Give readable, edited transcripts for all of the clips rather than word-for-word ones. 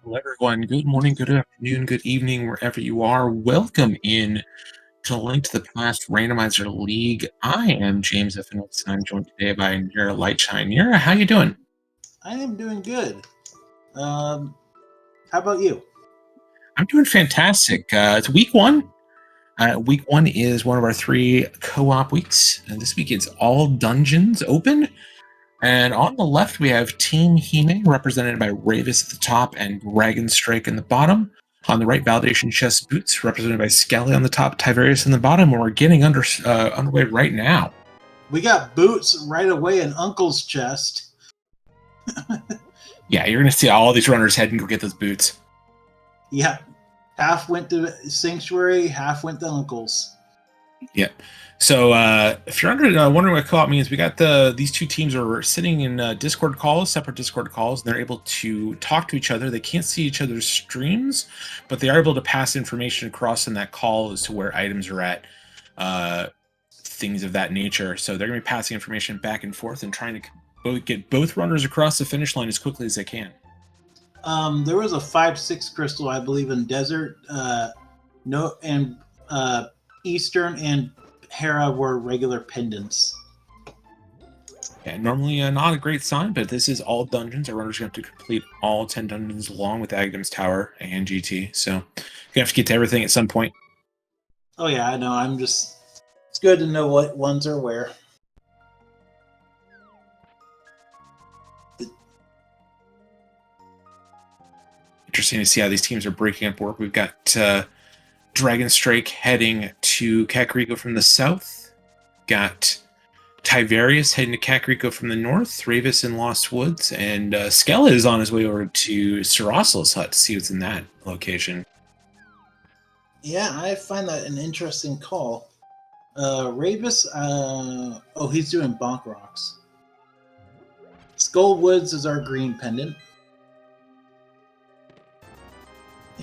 Hello, everyone. Good morning, good afternoon, good evening, wherever you are. Welcome in to Link to the Past Randomizer League. I am James F. Phillips, and I'm joined today by Nira Lightshine. Nira, how you doing? I am doing good. How about you? I'm doing fantastic. It's week one. Week one is one of our three co-op weeks. And this week it's all dungeons open. And on the left, we have Team Hime, represented by Ravis at the top and Dragon Strike in the bottom. On the right, Validation Chest Boots, represented by Skelly on the top, Tiverius in the bottom, and we're getting underway right now. We got boots right away in Uncle's chest. Yeah, you're going to see all these runners head and go get those boots. Yeah, half went to Sanctuary, half went to Uncle's. Yep. So if you're wondering what co-op means, we got these two teams are sitting in Discord calls, separate Discord calls, and they're able to talk to each other. They can't see each other's streams, but they are able to pass information across in that call as to where items are at, things of that nature. So they're going to be passing information back and forth and trying to get both runners across the finish line as quickly as they can. There was a 5-6 crystal, I believe, in Desert. Eastern and Hera were regular pendants. Yeah, normally not a great sign, but this is all dungeons. Our runners are going to have to complete all 10 dungeons along with Agdam's Tower and GT. So you have to get to everything at some point. Oh yeah, I know. It's good to know what ones are where. Interesting to see how these teams are breaking up work. We've got Dragon Strike heading to Kakariko from the south. Got Tiverius heading to Kakariko from the north. Ravis in Lost Woods. And Skella is on his way over to Sarasal's hut to see what's in that location. Yeah, I find that an interesting call. Ravis, he's doing Bonk Rocks. Skull Woods is our green pendant.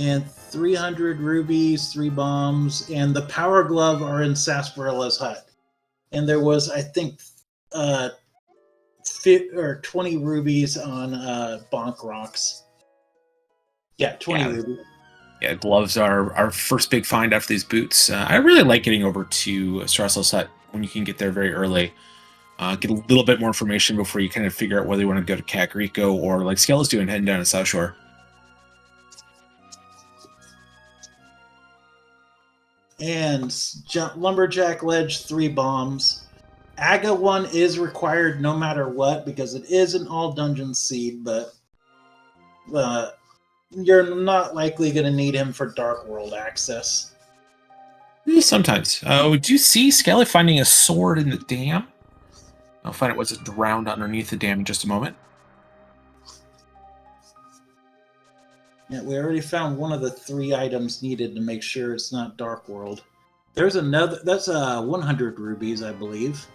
And 300 rubies, 3 bombs, and the Power Glove are in Sarsarilla's hut. And there was, I think, 20 rubies on Bonk Rocks. Yeah, 20 rubies. Yeah, gloves are our first big find after these boots. I really like getting over to Sarasal's hut when you can get there very early. Get a little bit more information before you kind of figure out whether you want to go to Kakariko or like Skella's doing, heading down to South Shore. And Lumberjack Ledge, 3 bombs. Aga 1 is required no matter what because it is an all dungeon seed, but you're not likely going to need him for Dark World access. Sometimes. Would you see Skelly finding a sword in the dam? I'll find out what's drowned underneath the dam in just a moment. Yeah, we already found one of the 3 items needed to make sure it's not Dark World. There's another. That's 100 rubies, I believe.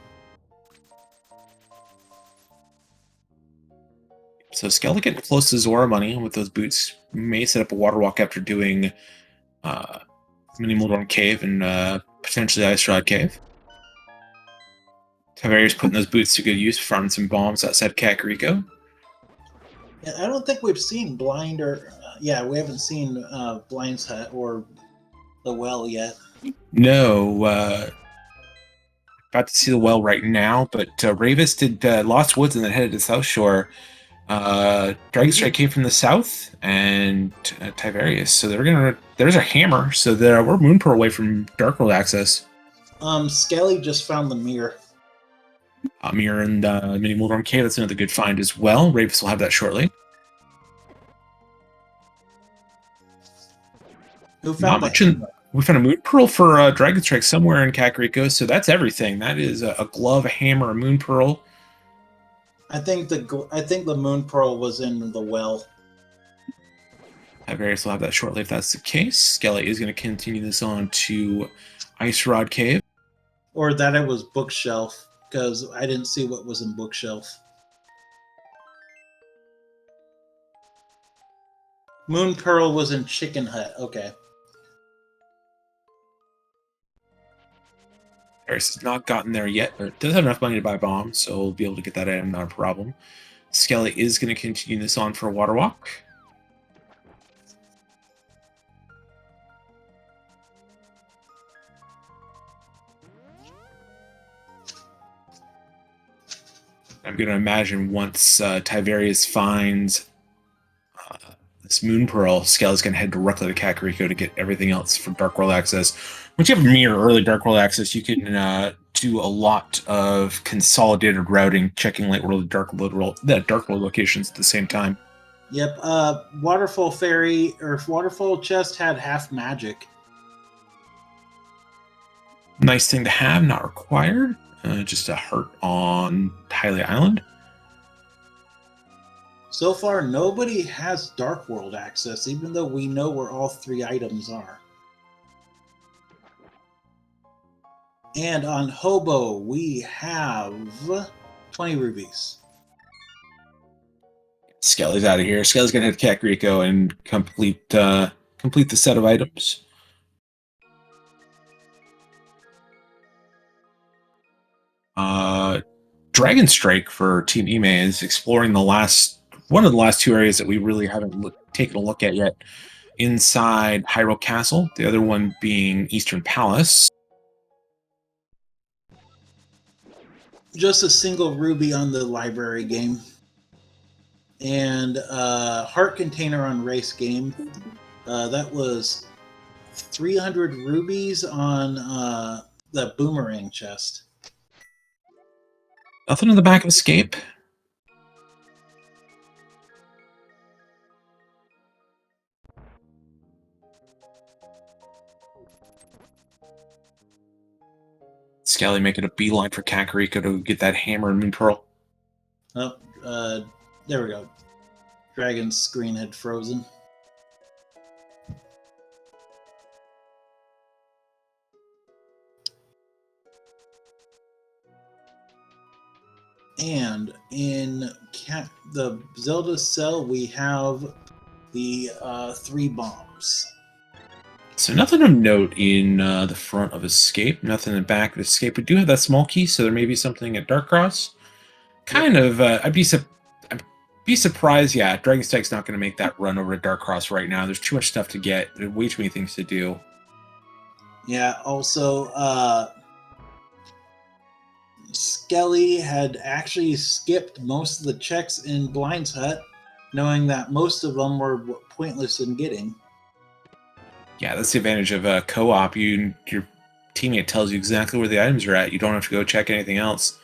So Skelly getting close to Zora money with those boots. May set up a water walk after doing Mini Moldorm Cave and potentially Ice Rod Cave. Taverius putting those boots to good use, farming some bombs outside Kakariko. Yeah, I don't think we've seen Blind or... we haven't seen Blind's hut or the well yet. No, about to see the well right now, but Ravis did Lost Woods and then headed to South Shore. Dragon Strike came from the south, and Tiverius. So there's a hammer. So we're Moon Pearl away from Dark World access. Skelly just found the mirror. Mirror and Mini Moldorm Cave. That's another good find as well. Ravis will have that shortly. Who found we found a Moon Pearl for Dragon Strike somewhere in Kakariko, so that's everything. That is a glove, a hammer, a Moon Pearl. I think the Moon Pearl was in the well. Tiverius will have that shortly if that's the case. Skelly is going to continue this on to Ice Rod Cave. Or that it was Bookshelf, because I didn't see what was in Bookshelf. Moon Pearl was in Chicken Hut. Okay. Harris has not gotten there yet, but does have enough money to buy bombs, so we'll be able to get that item, not a problem. Skelly is going to continue this on for a water walk. I'm going to imagine once Tiberius finds this Moon Pearl, Skelly's going to head directly to Kakariko to get everything else for Dark World access. Once you have mirror early Dark World access, you can do a lot of consolidated routing, checking Light World, Dark World locations at the same time. Yep. Waterfall Fairy or Waterfall Chest had half magic. Nice thing to have, not required. Just a heart on Hylia Island. So far, nobody has Dark World access, even though we know where all 3 items are. And on Hobo, we have 20 rubies. Skelly's out of here. Skelly's gonna head to Kakariko and complete the set of items. Dragon Strike for Team Hime is exploring one of the last 2 areas that we really haven't taken a look at yet. Inside Hyrule Castle, the other one being Eastern Palace. Just a single ruby on the library game. And heart container on race game. That was 300 rubies on the boomerang chest. Nothing in the back of Escape. Skelly making a beeline for Kakariko to get that hammer and Moon Pearl. Oh, there we go. Dragon's screen had frozen. And in the Zelda cell, we have the 3 bombs. So nothing of note in the front of Escape, nothing in the back of Escape. We do have that small key, so there may be something at Dark Cross. Kind of, I'd be surprised. Yeah, Dragon Strike's not going to make that run over to Dark Cross right now. There's too much stuff to get. There's way too many things to do. Yeah, also, Skelly had actually skipped most of the checks in Blind's Hut, knowing that most of them were pointless in getting. Yeah, that's the advantage of co-op. Your teammate tells you exactly where the items are at. You don't have to go check anything else.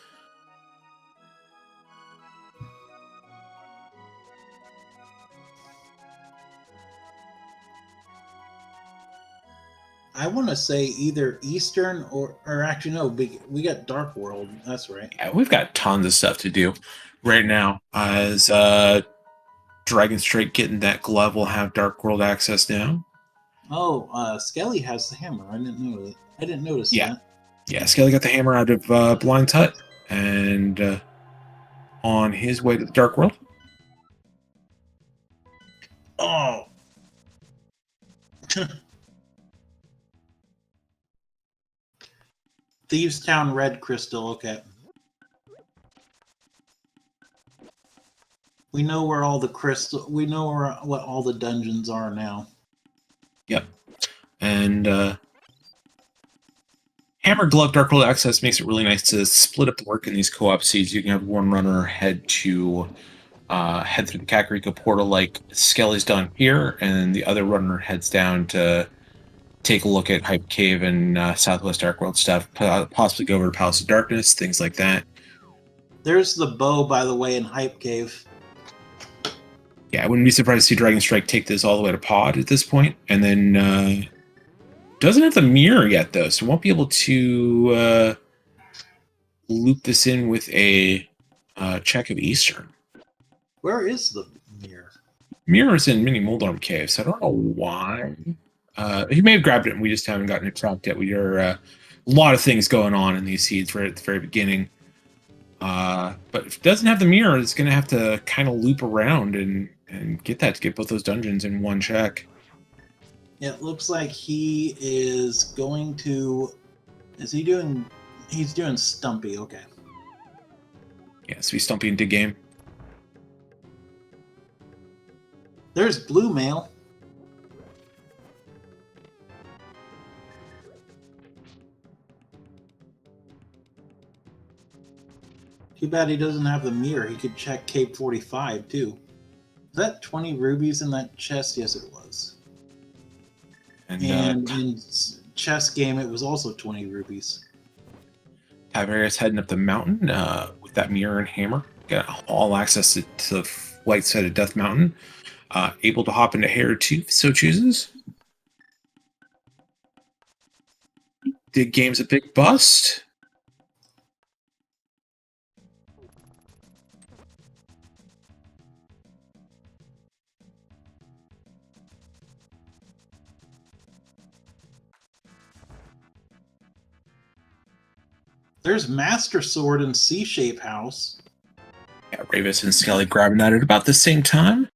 I want to say either Eastern or actually no, we got Dark World. That's right. Yeah, we've got tons of stuff to do right now. As Dragon Strike getting that glove will have Dark World access now. Oh, Skelly has the hammer. I didn't notice that. Yeah, Skelly got the hammer out of Blind's Hut and on his way to the Dark World. Oh. Thieves Town Red Crystal, okay. We know where all the what all the dungeons are now. Yep. And Hammer Glove Dark World access makes it really nice to split up the work in these co-op seeds. You can have one runner head through the Kakariko portal like Skelly's done here, and the other runner heads down to take a look at Hype Cave and Southwest Dark World stuff, possibly go over to Palace of Darkness, things like that. There's the bow, by the way, in Hype Cave. Yeah, I wouldn't be surprised to see Dragon Strike take this all the way to Pod at this point, and then doesn't have the mirror yet, though, so won't be able to loop this in with a check of Eastern. Where is the mirror? Mirror is in Mini Moldorm Cave, so I don't know why. He may have grabbed it, and we just haven't gotten it tracked yet. We are a lot of things going on in these seeds right at the very beginning. But if it doesn't have the mirror, it's going to have to kind of loop around and get both those dungeons in one check. Yeah, it looks like he is going to... Is he doing... He's doing Stumpy, okay. Yeah, so he's Stumpy into game. There's Blue Mail. Too bad he doesn't have the mirror. He could check Cave 45 too. Was that 20 rubies in that chest? Yes, it was. And in chess game, it was also 20 rubies. Tiberius heading up the mountain with that mirror and hammer. Got all access to the light side of Death Mountain. Able to hop into Hare too, if so chooses. Dig game's a big bust. There's Master Sword in C-Shape House. Yeah, Ravis and Skelly grabbing at it about the same time.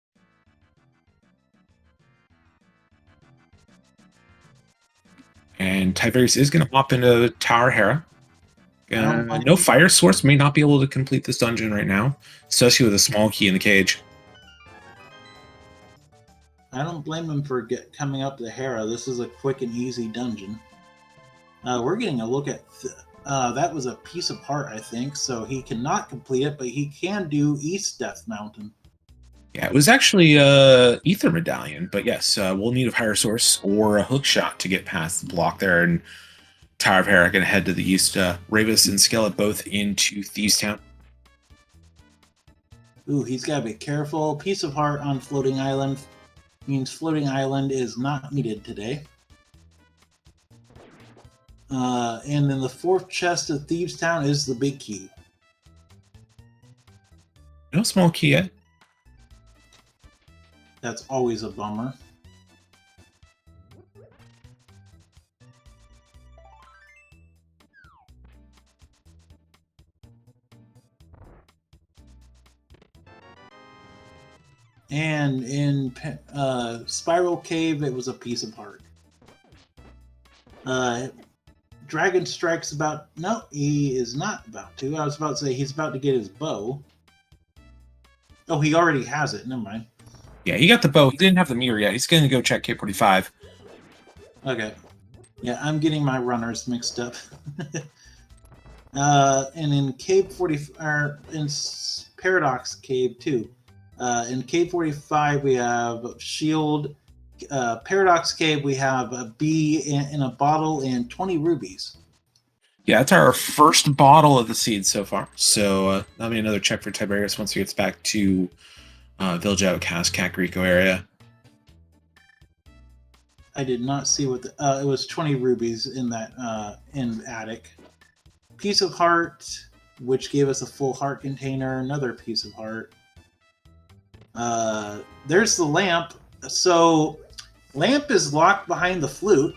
And Tiberius is going to hop into Tower Hera. No fire source, may not be able to complete this dungeon right now, especially with a small key in the cage. I don't blame him for coming up to Hera. This is a quick and easy dungeon. We're getting a look at... that was a piece of heart, I think, so he cannot complete it, but he can do East Death Mountain. Yeah, it was actually Ether Medallion, but yes, we'll need a fire source or a hook shot to get past the block there, and Tower of Hera going to head to the east. Ravis and Skeleton both into Thieves Town. Ooh, he's got to be careful. Piece of heart on Floating Island means Floating Island is not needed today. And then the fourth chest of Thieves Town is the big key. No small key yet. That's always a bummer. And in Spiral Cave, it was a piece of heart. Dragon Strike's about... No, he is not about to. I was about to say he's about to get his bow. Oh, he already has it. Never mind. Yeah, he got the bow. He didn't have the mirror yet. He's going to go check K45. Okay. Yeah, I'm getting my runners mixed up. And in Cave 40... Or in Paradox Cave, too. In Cave 45, we have Shield. Paradox Cave, we have a bee in a bottle and 20 rubies. Yeah, that's our first bottle of the seed so far. So that'll be another check for Tiberius once he gets back to Village Outcast, Cat Greco area. I did not see what the... it was 20 rubies in that in attic. Piece of heart, which gave us a full heart container. Another piece of heart. There's the lamp. So, lamp is locked behind the flute.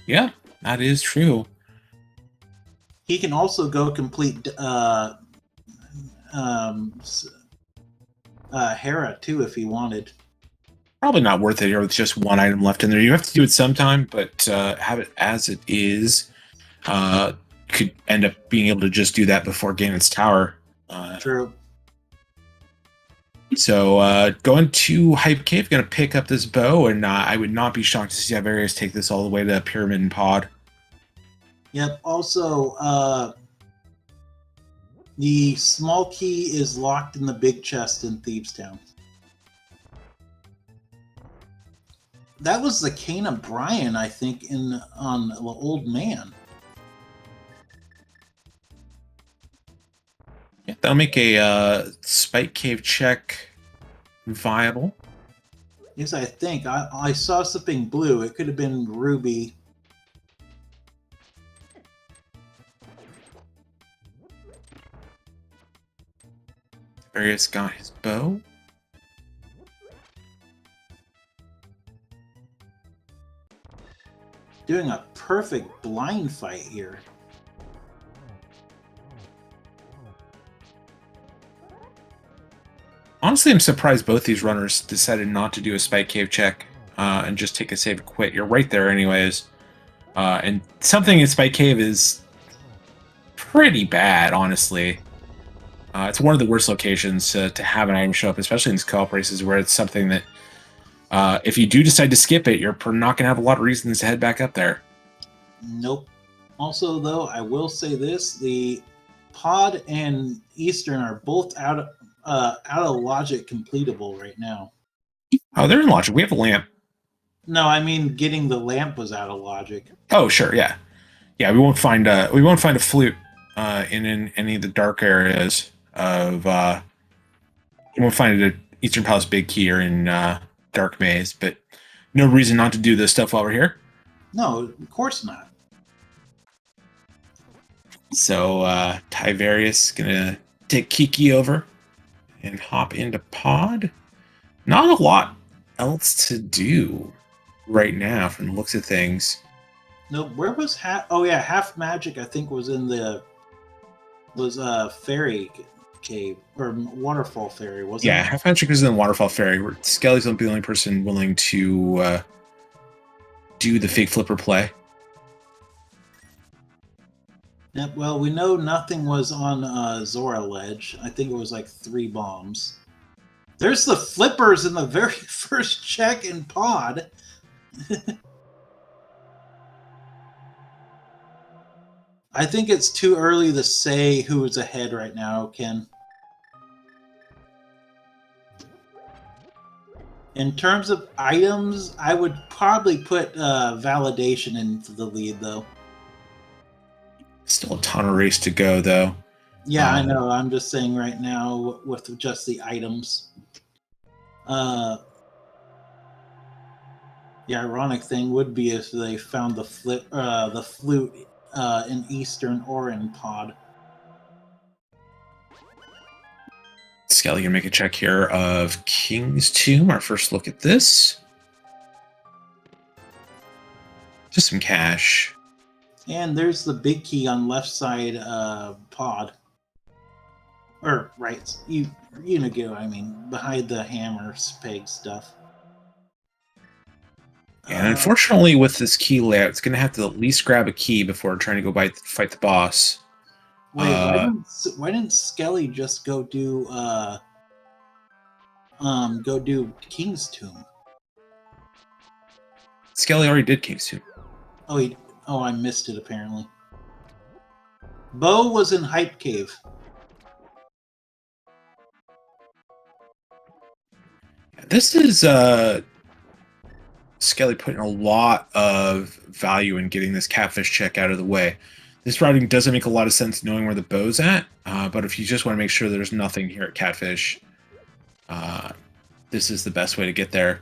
Yeah, that is true. He can also go complete Hera too if he wanted. Probably not worth it here with just one item left in there. You have to do it sometime, but have it as it is. Could end up being able to just do that before Ganon's Tower. True. So going to Hype Cave, going to pick up this bow, and I would not be shocked to see Tiberius take this all the way to Pyramid and Pod. Yep. Also, the small key is locked in the big chest in Thieves Town. That was the Cane of Brian, I think, on the Old Man. Yeah, that'll make a Spike Cave check viable. Yes, I think. I saw something blue. It could have been Ruby. Tiberius got his bow. Doing a perfect blind fight here. Honestly, I'm surprised both these runners decided not to do a Spike Cave check and just take a save and quit. You're right there anyways. And something in Spike Cave is pretty bad, honestly. It's one of the worst locations to have an item show up, especially in these co-op races where it's something that if you do decide to skip it, you're not going to have a lot of reasons to head back up there. Nope. Also, though, I will say this. The Pod and Eastern are both out of logic completable right now. Oh, they're in logic. We have a lamp. No, I mean getting the lamp was out of logic. Oh, sure, yeah, yeah. We won't find a flute in any of the dark areas of. You won't find it at Eastern Palace Big Key or in Dark Maze, but no reason not to do this stuff while we're here. No, of course not. So Tiverius gonna take Kiki over and hop into Pod. Not a lot else to do right now from the looks of things. No, where was half? Oh yeah, half magic. I think was in the fairy cave or waterfall fairy, wasn't Yeah, it? Half Magic is in the Waterfall Fairy, where Skelly's the only person willing to do the fake flipper play. Yeah, well, we know nothing was on Zora Ledge. I think it was like 3 bombs. There's the flippers in the very first check in Pod. I think it's too early to say who is ahead right now, Ken. In terms of items, I would probably put Validation into the lead, though. Still a ton of race to go, though. Yeah, I know. I'm just saying right now with just the items. The ironic thing would be if they found the flute in Eastern or in Pod. Skelly gonna make a check here of King's Tomb. Our first look at this. Just some cash. And there's the big key on left side Pod. Or right, you know, I mean, behind the hammer peg stuff. And unfortunately, with this key layout, it's going to have to at least grab a key before trying to go fight the boss. Wait, why didn't Skelly just go do King's Tomb? Skelly already did King's Tomb. Oh, I missed it apparently. Bo was in Hype Cave. This is Skelly putting a lot of value in getting this catfish check out of the way. This routing doesn't make a lot of sense knowing where the bow's at, but if you just want to make sure there's nothing here at Catfish, this is the best way to get there.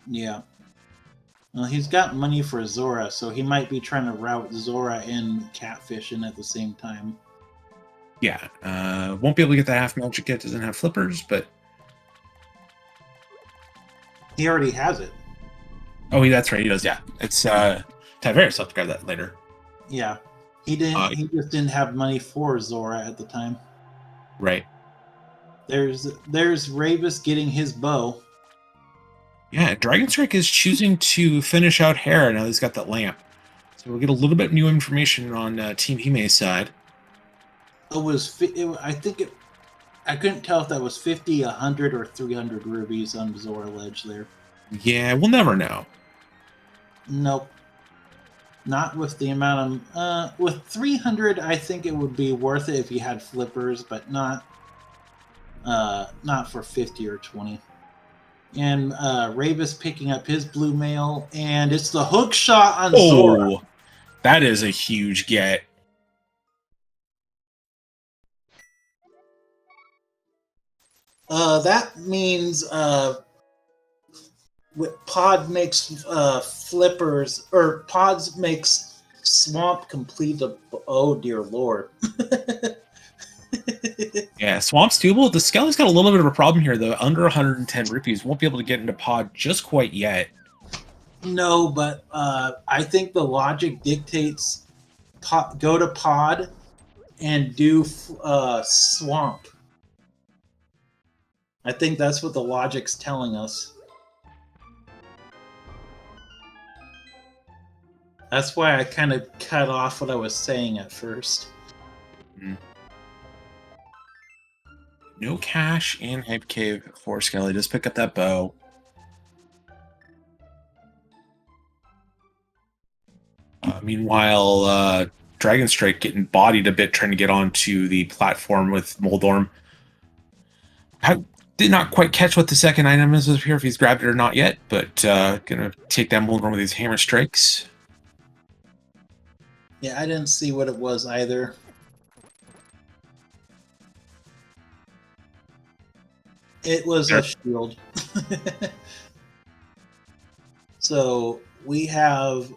Yeah. Well, he's got money for Zora, so he might be trying to route Zora and Catfish in at the same time. Yeah, won't be able to get that half magic yet, doesn't have flippers, but... He already has it. Oh, that's right, he does, yeah. It's Tiverius, I'll have to grab that later. Yeah. He didn't. He just didn't have money for Zora at the time. Right. There's Ravis getting his bow. Yeah, Dragon Strike is choosing to finish out Hera now he's got that lamp. So we'll get a little bit new information on Team Hime's side. I couldn't tell if that was 50, 100, or 300 rubies on Zora Ledge there. Yeah, we'll never know. Nope. Not with the amount of... with 300, I think it would be worth it if you had flippers, but not for 50 or 20. And Ravis picking up his blue mail, and it's the hook shot on Zora. That is a huge get. That means Pod makes flippers, or Pods makes Swamp complete. Oh dear lord. Yeah, Swamp's doable. The Skelly's got a little bit of a problem here, though. Under 110 rupees. Won't be able to get into Pod just quite yet. No, but I think the logic dictates go to Pod and do Swamp. I think that's what the logic's telling us. That's why I kind of cut off what I was saying at first. Mm. No cash in Hype Cave for Skelly. Just pick up that bow. Meanwhile, Dragon Strike getting bodied a bit trying to get onto the platform with Moldorm. I did not quite catch what the second item is up here, if he's grabbed it or not yet, but gonna take that Moldorm with his hammer strikes. Yeah, I didn't see what it was either. It was a shield. So we have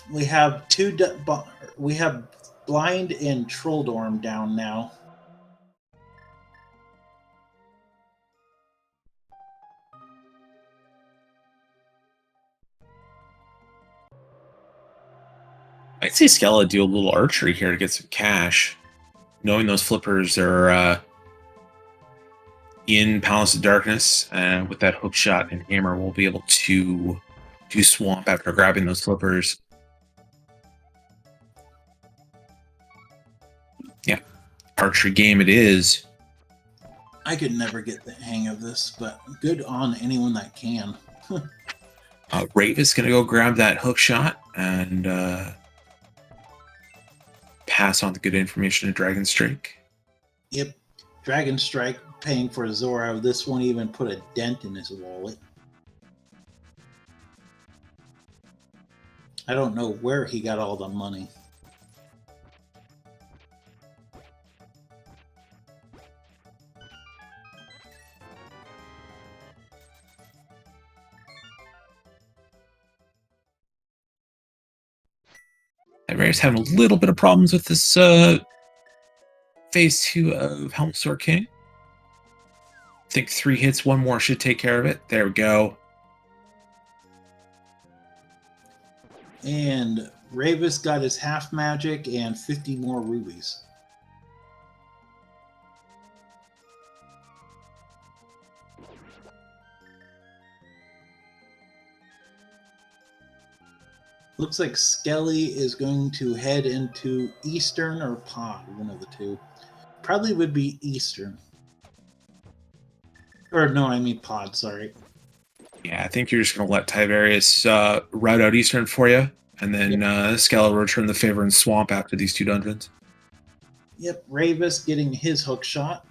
we have Blind and Trolldorm down now. I'd say Skella do a little archery here to get some cash, knowing those flippers are in Palace of Darkness. With that hook shot and hammer, we'll be able to do swamp after grabbing those flippers. Yeah, archery game it is. I could never get the hang of this, but good on anyone that can. Rave is going to go grab that hook shot and pass on the good information to Dragon Strike. Yep, Dragon Strike paying for Zora. This won't even put a dent in his wallet. I don't know where he got all the money. Tiberius having a little bit of problems with this phase 2 of Helm Sword King. I think 3 hits, 1 more should take care of it. There we go. And Ravis got his half magic and 50 more rubies. Looks like Skelly is going to head into Eastern or Pod, one of the two. Probably would be Eastern. Or no, I mean Pod, sorry. Yeah, I think you're just going to let Tiberius route out Eastern for you, and then Skelly will return the favor and swamp after these 2 dungeons. Yep, Ravis getting his hook shot.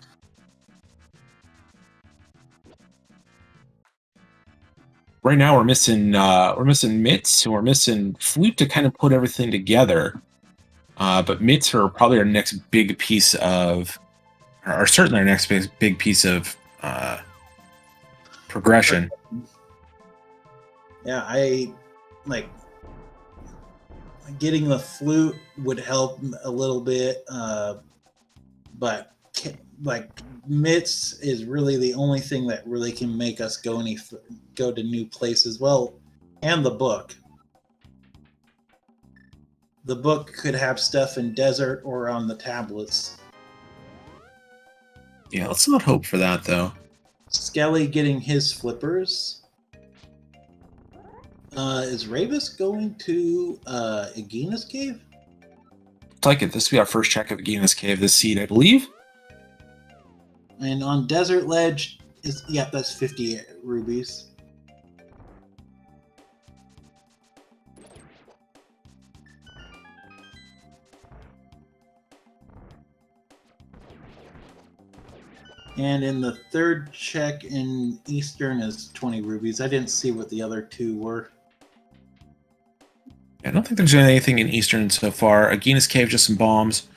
Right now we're missing Mitts and we're missing Flute to kind of put everything together. But Mitts are probably our next big piece of, or certainly our next big piece of progression. Yeah, I like getting the flute would help a little bit, but like Mitts is really the only thing that really can make us go to new places. Well, and the book. The book could have stuff in desert or on the tablets. Yeah, let's not hope for that though. Skelly getting his flippers. Is Ravis going to Aegina's cave? It's like it. This will be our first check of Aegina's cave this seed, I believe. And on Desert Ledge is that's 50 rubies. And in the third check in Eastern is 20 rubies. I didn't see what the other 2 were. I don't think there's anything in Eastern so far. Aegina's cave, just some bombs.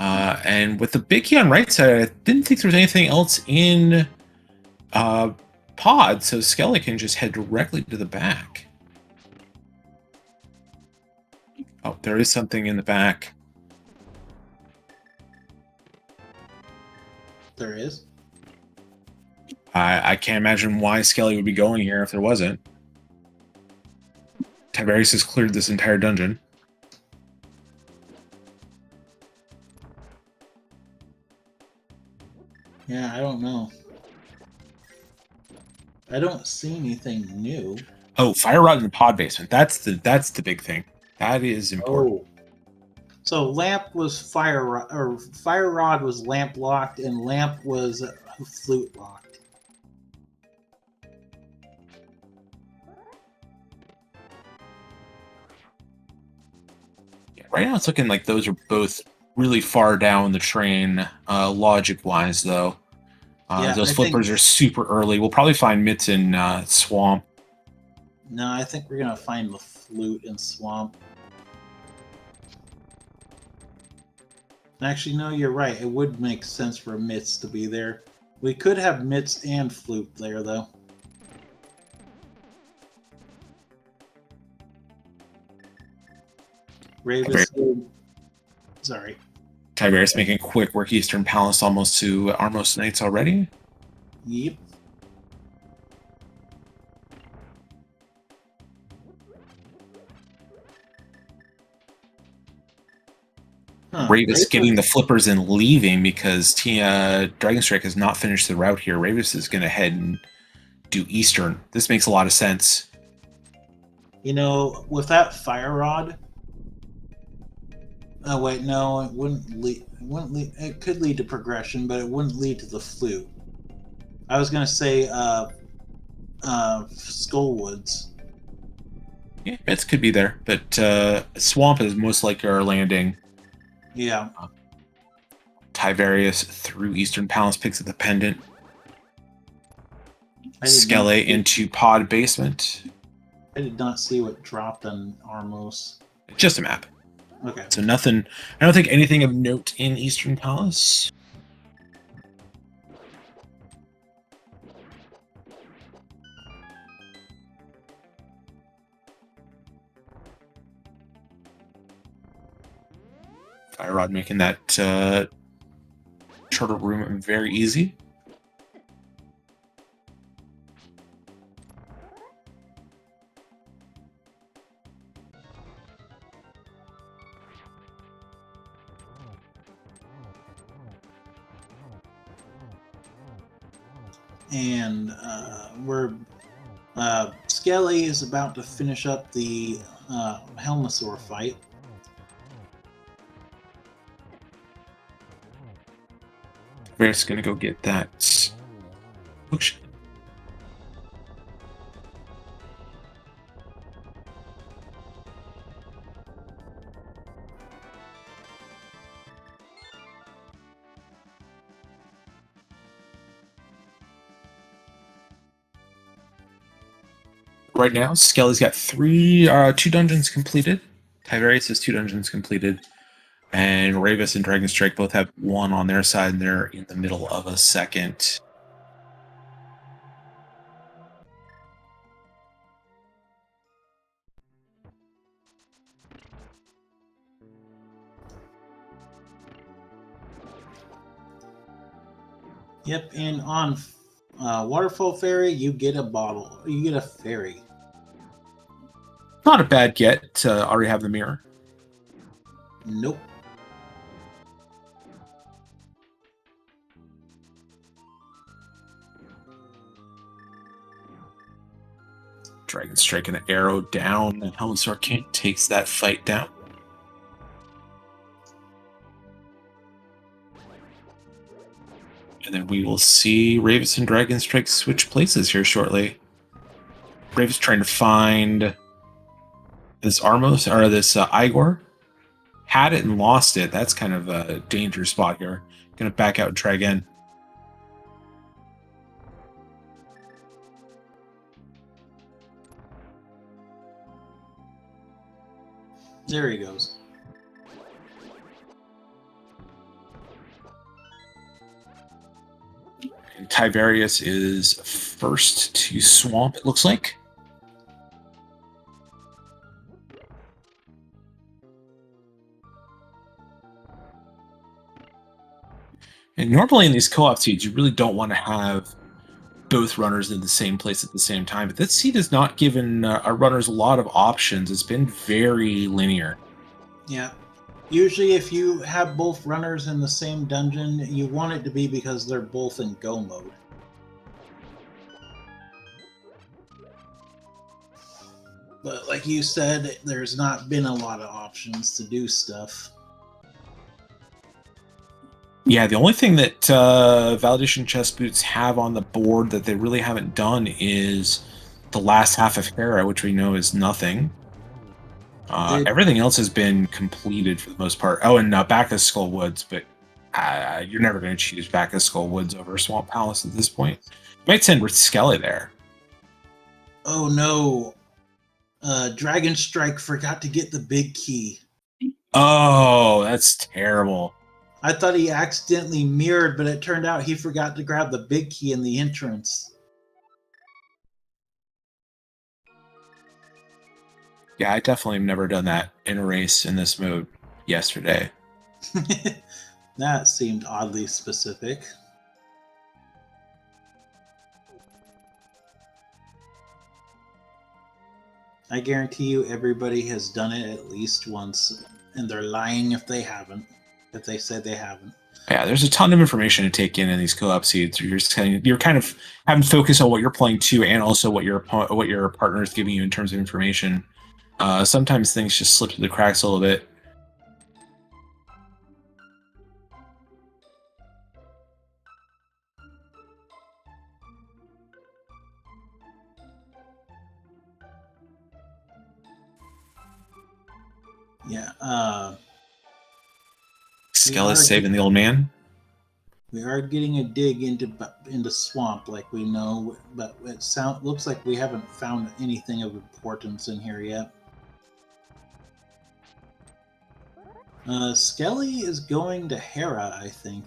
And with the big key on right side, I didn't think there was anything else in Pod, so Skelly can just head directly to the back. Oh, there is something in the back. There is? I can't imagine why Skelly would be going here if there wasn't. Tiberius has cleared this entire dungeon. Yeah, I don't know. I don't see anything new. Oh, Fire Rod in the pod basement. That's the big thing. That is important. Oh. So Lamp was Fire Rod, or Fire Rod was Lamp locked, and Lamp was Flute locked. Right now, it's looking like those are both really far down the train, logic-wise, though. Yeah, Those I flippers think, are super early. We'll probably find Mitts in Swamp. no, I think we're gonna find the flute in Swamp. Actually, no, you're right. It would make sense for Mitts to be there. We could have Mitts and flute there, though. Ravis, sorry. Tiberius making quick work Eastern Palace almost to Armos Knights already. Yep. Ravis getting the flippers and leaving because Dragon Strike has not finished the route here. Ravis is going to head and do Eastern. This makes a lot of sense. You know, with that Fire Rod... Oh, wait, no, it wouldn't lead... It could lead to progression, but it wouldn't lead to the flute. I was going to say, Skullwoods. Yeah, bets could be there, but Swamp is most likely our landing. Yeah. Tiberius through Eastern Palace picks up the pendant. I Skele into Pod Basement. I did not see what dropped on Armos. Just a map. Okay. So nothing. I don't think anything of note in Eastern Palace. Fire Rod making that turtle room very easy. And Skelly is about to finish up the Helmosaur fight. We're just gonna go get that potion. Right now, Skelly's got two dungeons completed. Tiberius has 2 dungeons completed. And Ravis and Dragon Strike both have 1 on their side, and they're in the middle of a second. Yep, and on Waterfall Ferry, you get a bottle. You get a fairy. Not a bad get to already have the mirror. Nope. Dragon Strike and an arrow down, and Helmsor King takes that fight down. And then we will see Ravis and Dragon Strike switch places here shortly. Ravis trying to find this Armos, or this Igor. Had it and lost it. That's kind of a dangerous spot here. Gonna back out and try again. There he goes. And Tiberius is first to Swamp, it looks like. And normally in these co-op seeds, you really don't want to have both runners in the same place at the same time. But this seed has not given our runners a lot of options. It's been very linear. Yeah. Usually if you have both runners in the same dungeon, you want it to be because they're both in go mode. But like you said, there's not been a lot of options to do stuff. Yeah, the only thing that Validation Chess Boots have on the board that they really haven't done is the last half of Hera, which we know is nothing. Everything else has been completed for the most part. Oh, and Bacchus Skull Woods, but you're never going to choose Bacchus Skull Woods over Swamp Palace at this point. You might send with Skelly there. Oh no! Dragon Strike forgot to get the big key. Oh, that's terrible. I thought he accidentally mirrored, but it turned out he forgot to grab the big key in the entrance. Yeah, I definitely have never done that in a race in this mode yesterday. That seemed oddly specific. I guarantee you everybody has done it at least once, and they're lying if they haven't, if they said they haven't. Yeah, there's a ton of information to take in these co-op seeds. You're kind of having to focus on what you're playing too, and also what your partner is giving you in terms of information. Sometimes things just slip through the cracks a little bit. Yeah. Skell is saving the old man. We are getting a dig into swamp, like we know, but it looks like we haven't found anything of importance in here yet. Skelly is going to Hera, I think.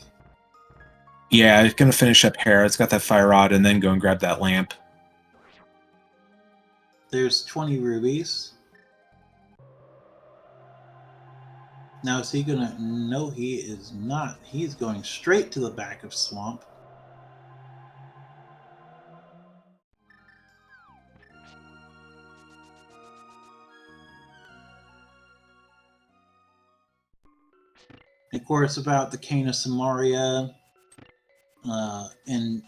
Yeah, it's gonna finish up Hera. It's got that fire rod, and then go and grab that lamp. There's 20 rubies. Now, is he gonna? No, he is not. He's going straight to the back of swamp. Of course, about the Cane of Samaria, and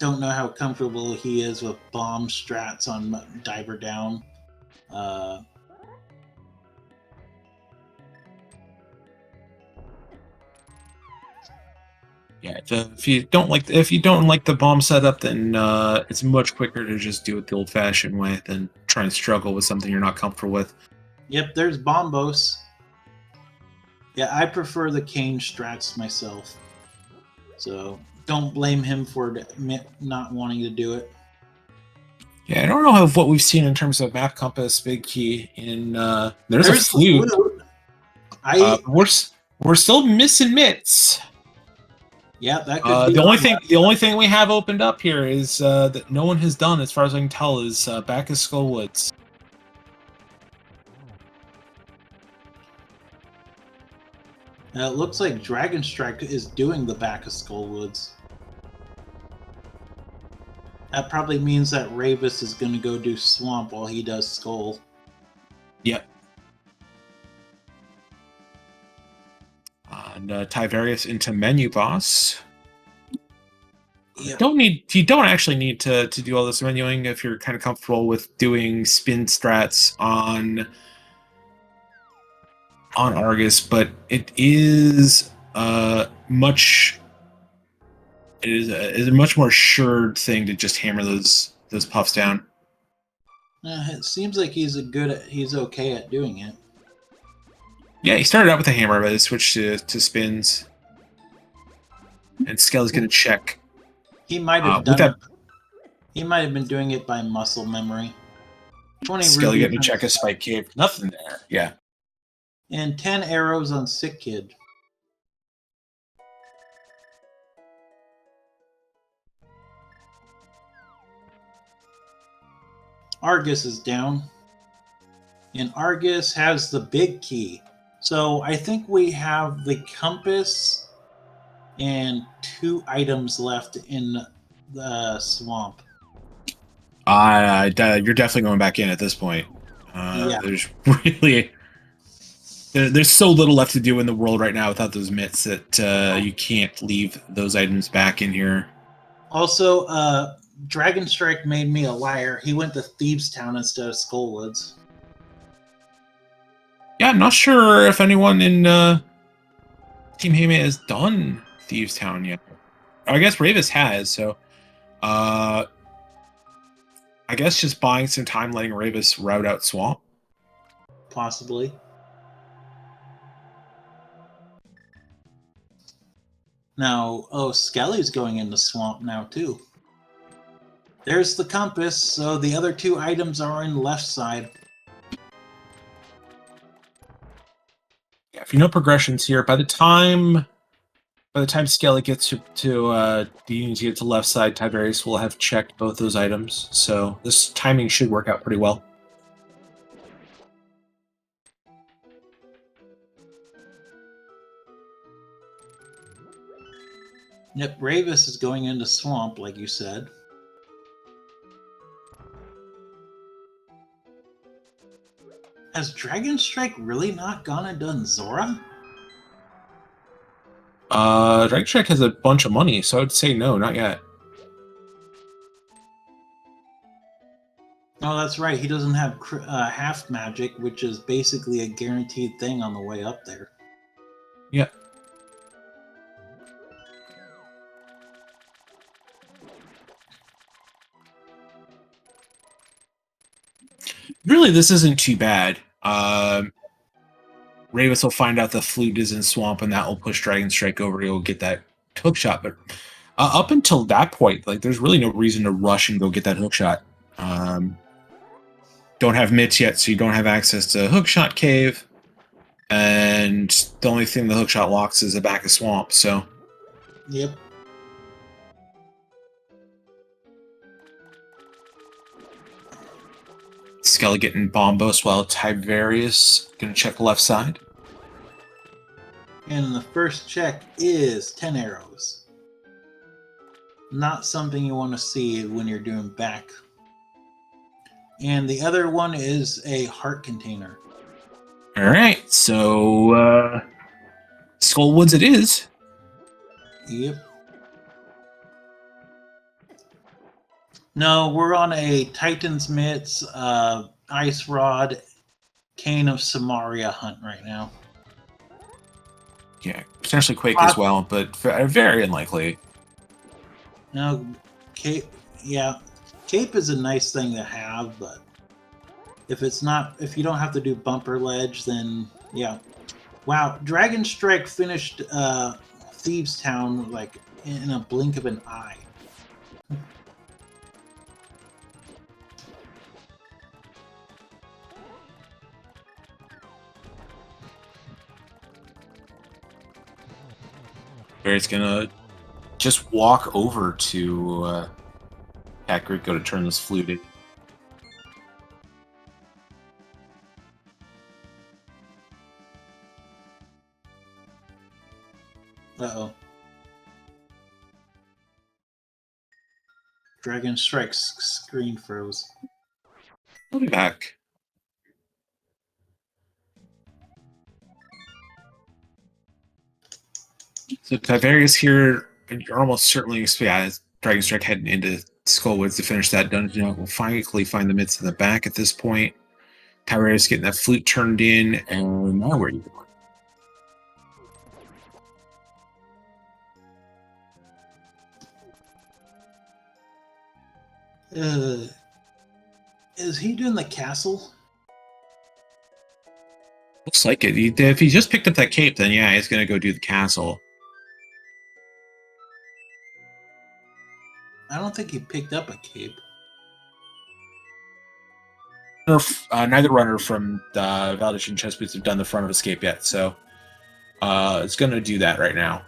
don't know how comfortable he is with bomb strats on Diver Down. Yeah, if you don't like the bomb setup, then it's much quicker to just do it the old-fashioned way than try and struggle with something you're not comfortable with. Yep, there's Bombos. Yeah, I prefer the Cane strats myself, so don't blame him for not wanting to do it. Yeah, I don't know what we've seen in terms of map compass, big key. There's a flute. We're still missing mitts. Yeah, that could be the only thing we have opened up here is that no one has done, as far as I can tell, is Bacchus Skull Woods. It looks like Dragon Strike is doing the Bacchus Skull Woods. That probably means that Ravis is going to go do Swamp while he does Skull. Yep. And Tiverius into Menu Boss. Yep. You don't actually need to do all this menuing if you're kind of comfortable with doing spin strats on Argus, but it is a much more assured thing to just hammer those puffs down. It seems like he's okay at doing it. Yeah, he started out with a hammer, but he switched to spins. And Skelly's going to check. He might have done it. He might have been doing it by muscle memory. 20 Skelly getting to check a Spike Cave. Nothing there. Yeah. And 10 arrows on Sick Kid. Argus is down. And Argus has the big key. So I think we have the compass and 2 items left in the swamp. You're definitely going back in at this point. Yeah. There's so little left to do in the world right now without those mitts that you can't leave those items back in here. Also, Dragon Strike made me a liar. He went to Thieves Town instead of Skullwoods. Yeah, I'm not sure if anyone in Team Hime has done Thieves Town yet. I guess Ravis has, so I guess just buying some time letting Ravis route out Swamp. possibly. Now, oh, Skelly's going into swamp now too. There's the compass, so the other two items are in the left side. Yeah, if you know progressions here, by the time Skelly gets to the units to left side, Tiberius will have checked both those items. So this timing should work out pretty well. Yep, Ravis is going into swamp, like you said. Has Dragon Strike really not gone and done Zora? Dragon Strike has a bunch of money, so I would say no, not yet. Oh, that's right. He doesn't have half magic, which is basically a guaranteed thing on the way up there. Yeah. Really, this isn't too bad. Ravis will find out the flute is in swamp, and that will push Dragon Strike over. He'll get that hook shot, but up until that point, like, there's really no reason to rush and go get that hook shot. Don't have mitts yet, so you don't have access to hookshot cave, and the only thing the hookshot locks is the back of swamp. So, yep. Skelly getting bombos while Tiberius gonna check left side. And the first check is 10 arrows. Not something you want to see when you're doing back. And the other one is a heart container. All right, so Skullwoods it is. Yep. No, we're on a Titan's Mitts, Ice Rod, Cane of Samaria hunt right now. Yeah, potentially Quake as well, but very unlikely. No, Cape, yeah. Cape is a nice thing to have, but if you don't have to do bumper ledge, then yeah. Wow, Dragon Strike finished Thieves Town like in a blink of an eye. Barry's gonna just walk over to Cat Griko to turn this flute in. Uh-oh. Dragon Strike's screen froze. I'll be back. So Tiberius here, you're almost certainly, yeah, Dragon Strike heading into Skullwoods to finish that dungeon. We'll finally find the mitts in the back at this point. Tiberius getting that flute turned in, and now where are you going? Is he doing the castle? Looks like it. If he just picked up that cape, then yeah, he's going to go do the castle. I don't think he picked up a cape. Neither runner from Valediction Chest Boots have done the front of escape yet, so it's going to do that right now.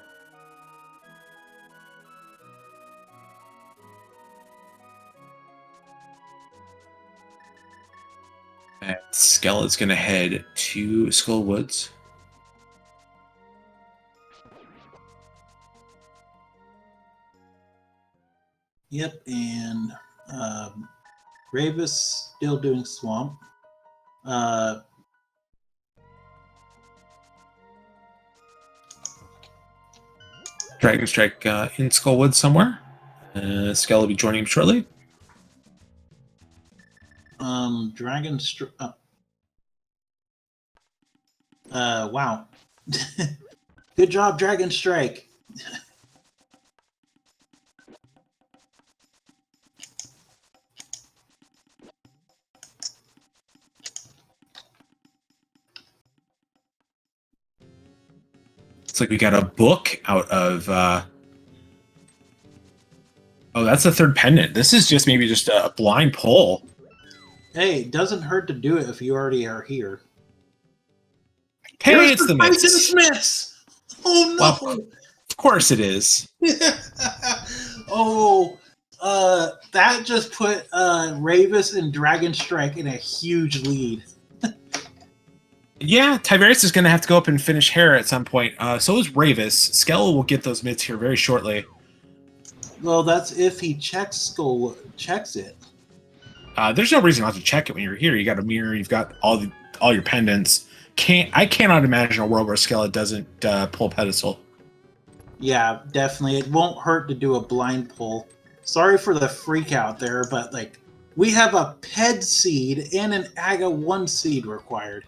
And Skelet's going to head to Skullwoods. Yep, and Ravis still doing swamp. Dragon Strike in Skullwoods somewhere. Skele will be joining him shortly. Dragon Strike. Wow. Good job, Dragon Strike. Looks like we got a book out of. Oh, that's the third pendant. This is just maybe just a blind pull. Hey, it doesn't hurt to do it if you already are here. Hey, Here's it's the Titan Myths. Smiths! Oh no! Well, of course it is. Oh, that just put Ravis and Dragon Strike in a huge lead. Yeah, Tiberius is going to have to go up and finish Hera at some point. So is Ravis. Skell will get those mids here very shortly. Well, that's if he checks it. There's no reason not to check it when you're here. You got a mirror. You've got all your pendants. I cannot imagine a world where Skella doesn't pull pedestal. Yeah, definitely. It won't hurt to do a blind pull. Sorry for the freak out there, but like we have a PED seed and an AGA 1 seed required.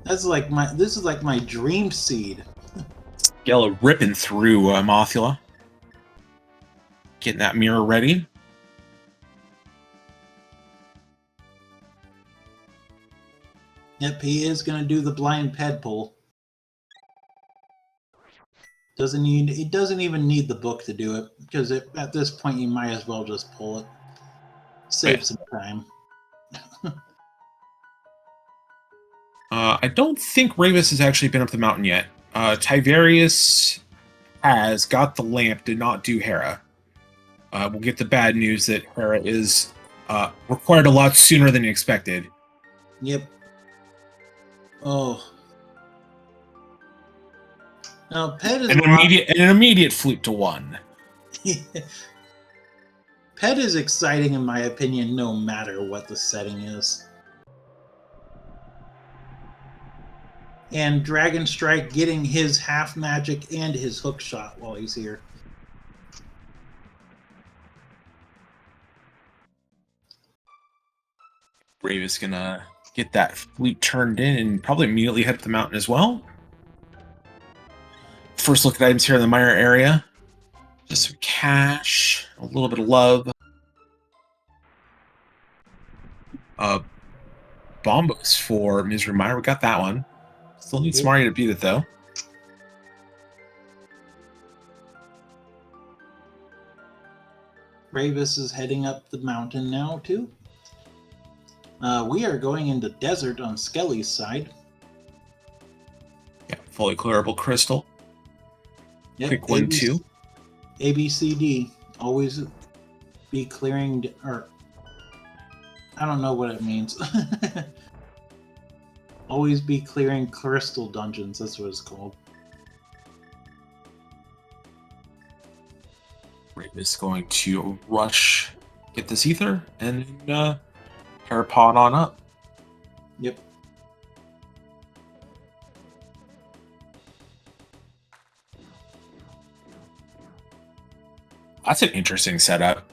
This is like my dream seed. Skella ripping through Mothula. Getting that mirror ready. Yep, he is going to do the blind ped pull. He doesn't even need the book to do it, because at this point you might as well just pull it. Save some time. I don't think Ravis has actually been up the mountain yet. Tiverius has got the lamp, did not do Hera. We'll get the bad news that Hera is required a lot sooner than you expected. Yep. Oh. Now, Ped is an immediate flute to 1. Ped is exciting in my opinion, no matter what the setting is. And Dragon Strike getting his half magic and his hook shot while he's here. Ravis gonna get that flute turned in and probably immediately head up the mountain as well. First look at items here in the Mire area. Just some cash, a little bit of love. Bombos for Misery Mire. We got that one. Still need some Mario to beat it though. Ravis is heading up the mountain now too. We are going into desert on Skelly's side. Yeah, fully clearable crystal. Yep, Quick 1-2. ABCD. Always be clearing, or I don't know what it means. Always be clearing crystal dungeons. That's what it's called. Ravis going to rush, get this ether, and then parapod on up. Yep. That's an interesting setup.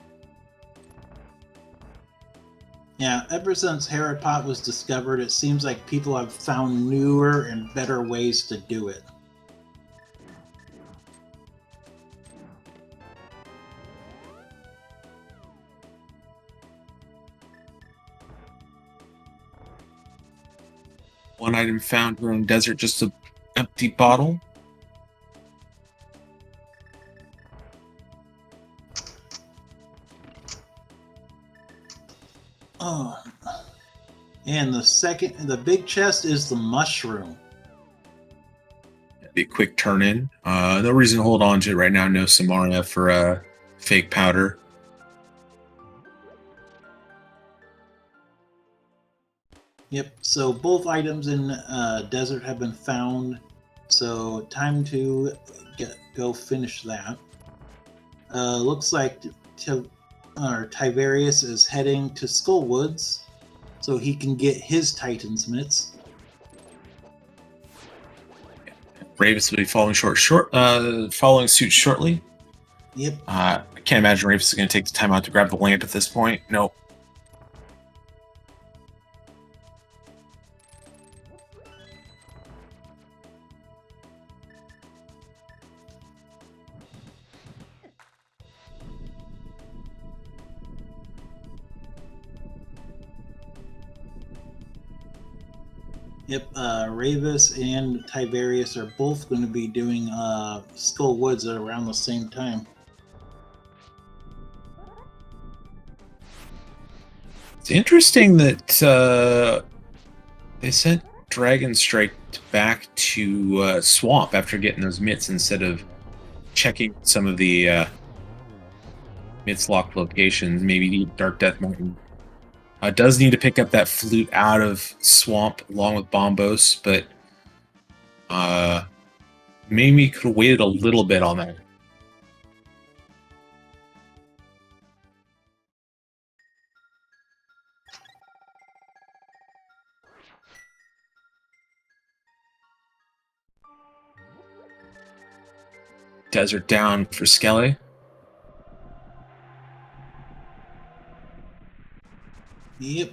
Yeah, ever since Haripot was discovered, it seems like people have found newer and better ways to do it. One item found here in desert, just an empty bottle. Oh, and the big chest is the mushroom. Be a quick turn in. No reason to hold on to it right now. No Samaria for a fake powder. Yep, so both items in desert have been found. So time to go finish that. Looks like Tiverius is heading to Skullwoods so he can get his Titan's mitts. Ravis will be following suit shortly. Yep. I can't imagine Ravis is going to take the time out to grab the lamp at this point. Nope. Yep, Ravis and Tiberius are both going to be doing Skull Woods at around the same time. It's interesting that they sent Dragon Strike back to Swamp after getting those mitts instead of checking some of the mitts locked locations. Maybe Dark Death Mountain does need to pick up that flute out of Swamp along with Bombos, but maybe could have waited a little bit on that. Desert down for Skelly. Yep,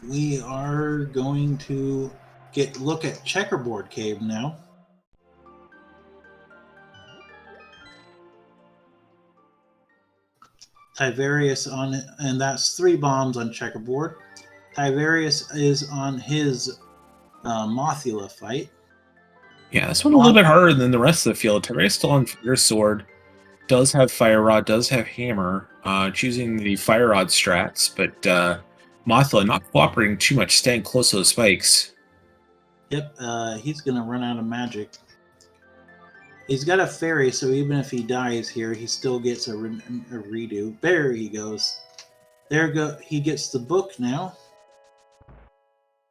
we are going to look at Checkerboard Cave now. Tiberius on it, and that's 3 bombs on Checkerboard. Tiberius is on his Mothula fight. Yeah, this one a little bit harder than the rest of the field. Tiberius still on Fire Sword, does have Fire Rod, does have Hammer, choosing the Fire Rod strats, but Mothula not cooperating too much, staying close to the spikes. Yep, he's going to run out of magic. He's got a fairy, so even if he dies here, he still gets a redo. There he goes. He gets the book now.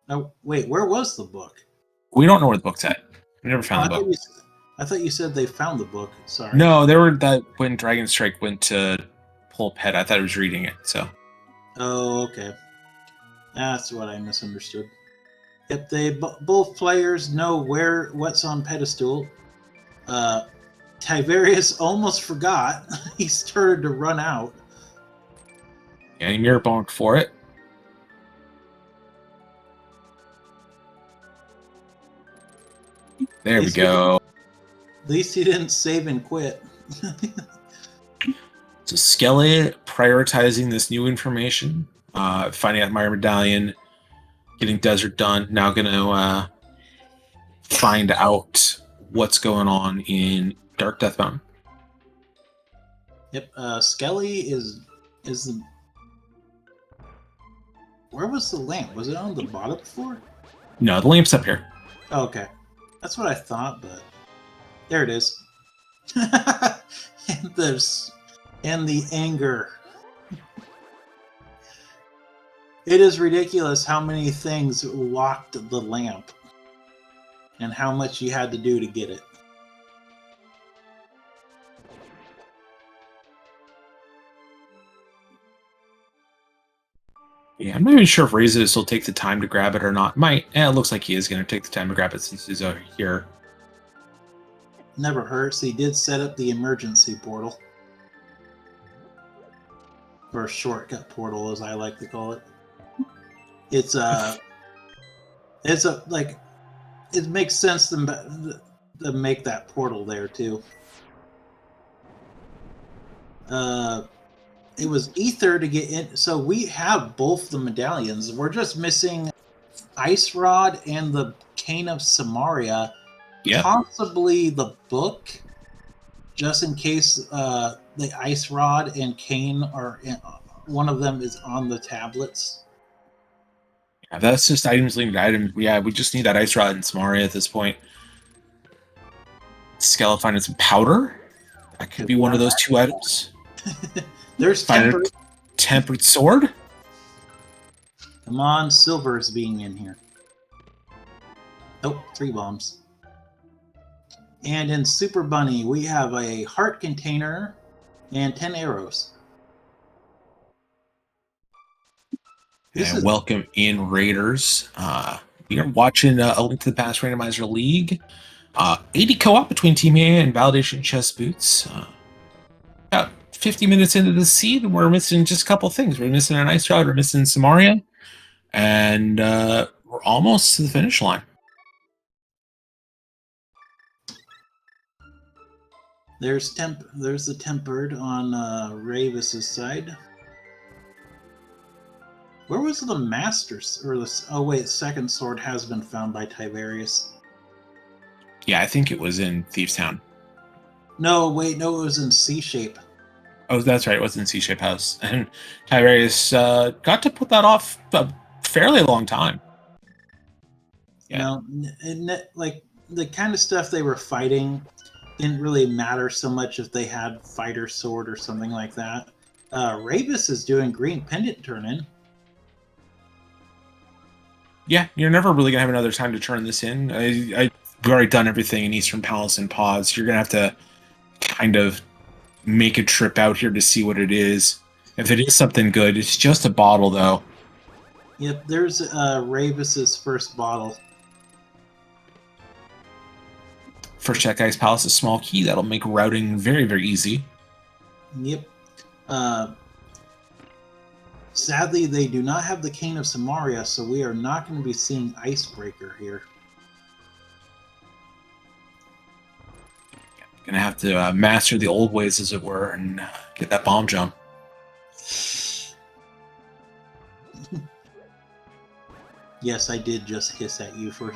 Oh, wait, where was the book? We don't know where the book's at. We never found the book. I thought you said they found the book. Sorry. No, there were that when Dragon Strike went to pull Pet, I thought I was reading it, so. Oh, okay. That's what I misunderstood. Yep, both players know what's on pedestal. Tiberius almost forgot. He started to run out. Yeah, he mirror bonked for it. There we go. At least he didn't save and quit. So Skelly prioritizing this new information, finding out Meyer Medallion, getting Desert done. Now going to find out what's going on in Dark Death Mountain. Yep, Skelly is the... Where was the lamp? Was it on the bottom floor? No, the lamp's up here. Oh, okay. That's what I thought, but... There it is. And the anger. It is ridiculous how many things locked the lamp. And how much you had to do to get it. Yeah, I'm not even sure if Razor will take the time to grab it or not. Might. It looks like he is going to take the time to grab it since he's over here. Never hurts. He did set up the emergency portal. Or shortcut portal, as I like to call it. It makes sense to make that portal there too. It was Ether to get in, so we have both the medallions. We're just missing Ice Rod and the Cane of Samaria. Yeah. Possibly the book, just in case the Ice Rod and Cane are one of them is on the tablets. Yeah, that's just items linked to items. Yeah, we just need that Ice Rod and Samaria at this point. Skeleton finding some powder. That could be one of those 2 items. There's tempered sword. Come on, Silver is being in here. Oh, 3 bombs. And in Super Bunny, we have a heart container and 10 arrows. And welcome in, Raiders. We are watching A Link to the Past Randomizer League. 80 co-op between Team A and Validation Chest Boots. About 50 minutes into the seed, we're missing just a couple things. We're missing an Ice Rod, we're missing Samaria, and we're almost to the finish line. There's the tempered on Ravis's side. Where was the Masters? Or the... Oh, wait, second sword has been found by Tiberius. Yeah, I think it was in Thieves Town. No, wait, no, it was in C-Shape. Oh, that's right. It was in C-Shape House. And Tiberius got to put that off a fairly long time. Yeah. Like, the kind of stuff they were fighting didn't really matter so much if they had fighter sword or something like that. Rabus is doing green pendant turn in. Yeah, you're never really gonna have another time to turn this in. I've already done everything in Eastern Palace and pods. You're gonna have to kind of make a trip out here to see what it is. If it is something good, it's just a bottle though. Yep, there's Rabus's first bottle. First check Ice Palace, a small key that'll make routing very, very easy. Yep. Sadly, they do not have the Cane of Samaria, so we are not going to be seeing Icebreaker here. Gonna have to master the old ways, as it were, and get that bomb jump. Yes, I did just hiss at you for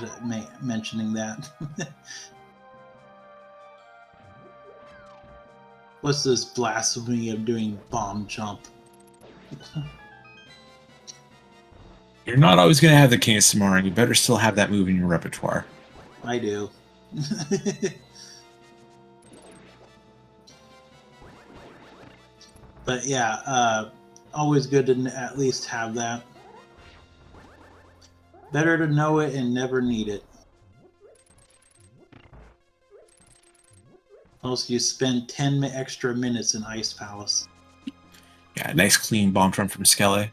mentioning that. What's this blasphemy of doing bomb jump? You're not always going to have the King of Samara. You better still have that move in your repertoire. I do. But yeah, always good to at least have that. Better to know it and never need it. Else you spend 10 extra minutes in Ice Palace. Yeah, nice clean bomb jump from Skelly.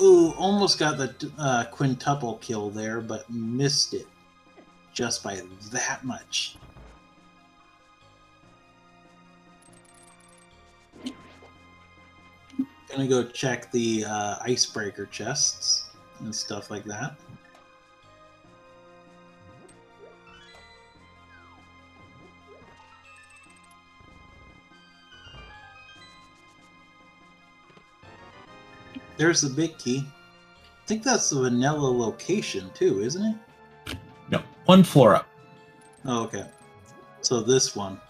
Ooh, almost got the quintuple kill there, but missed it. Just by that much. Gonna go check the icebreaker chests and stuff like that. There's the big key. I think that's the vanilla location too, isn't it? No, one floor up. Oh, okay. So this one.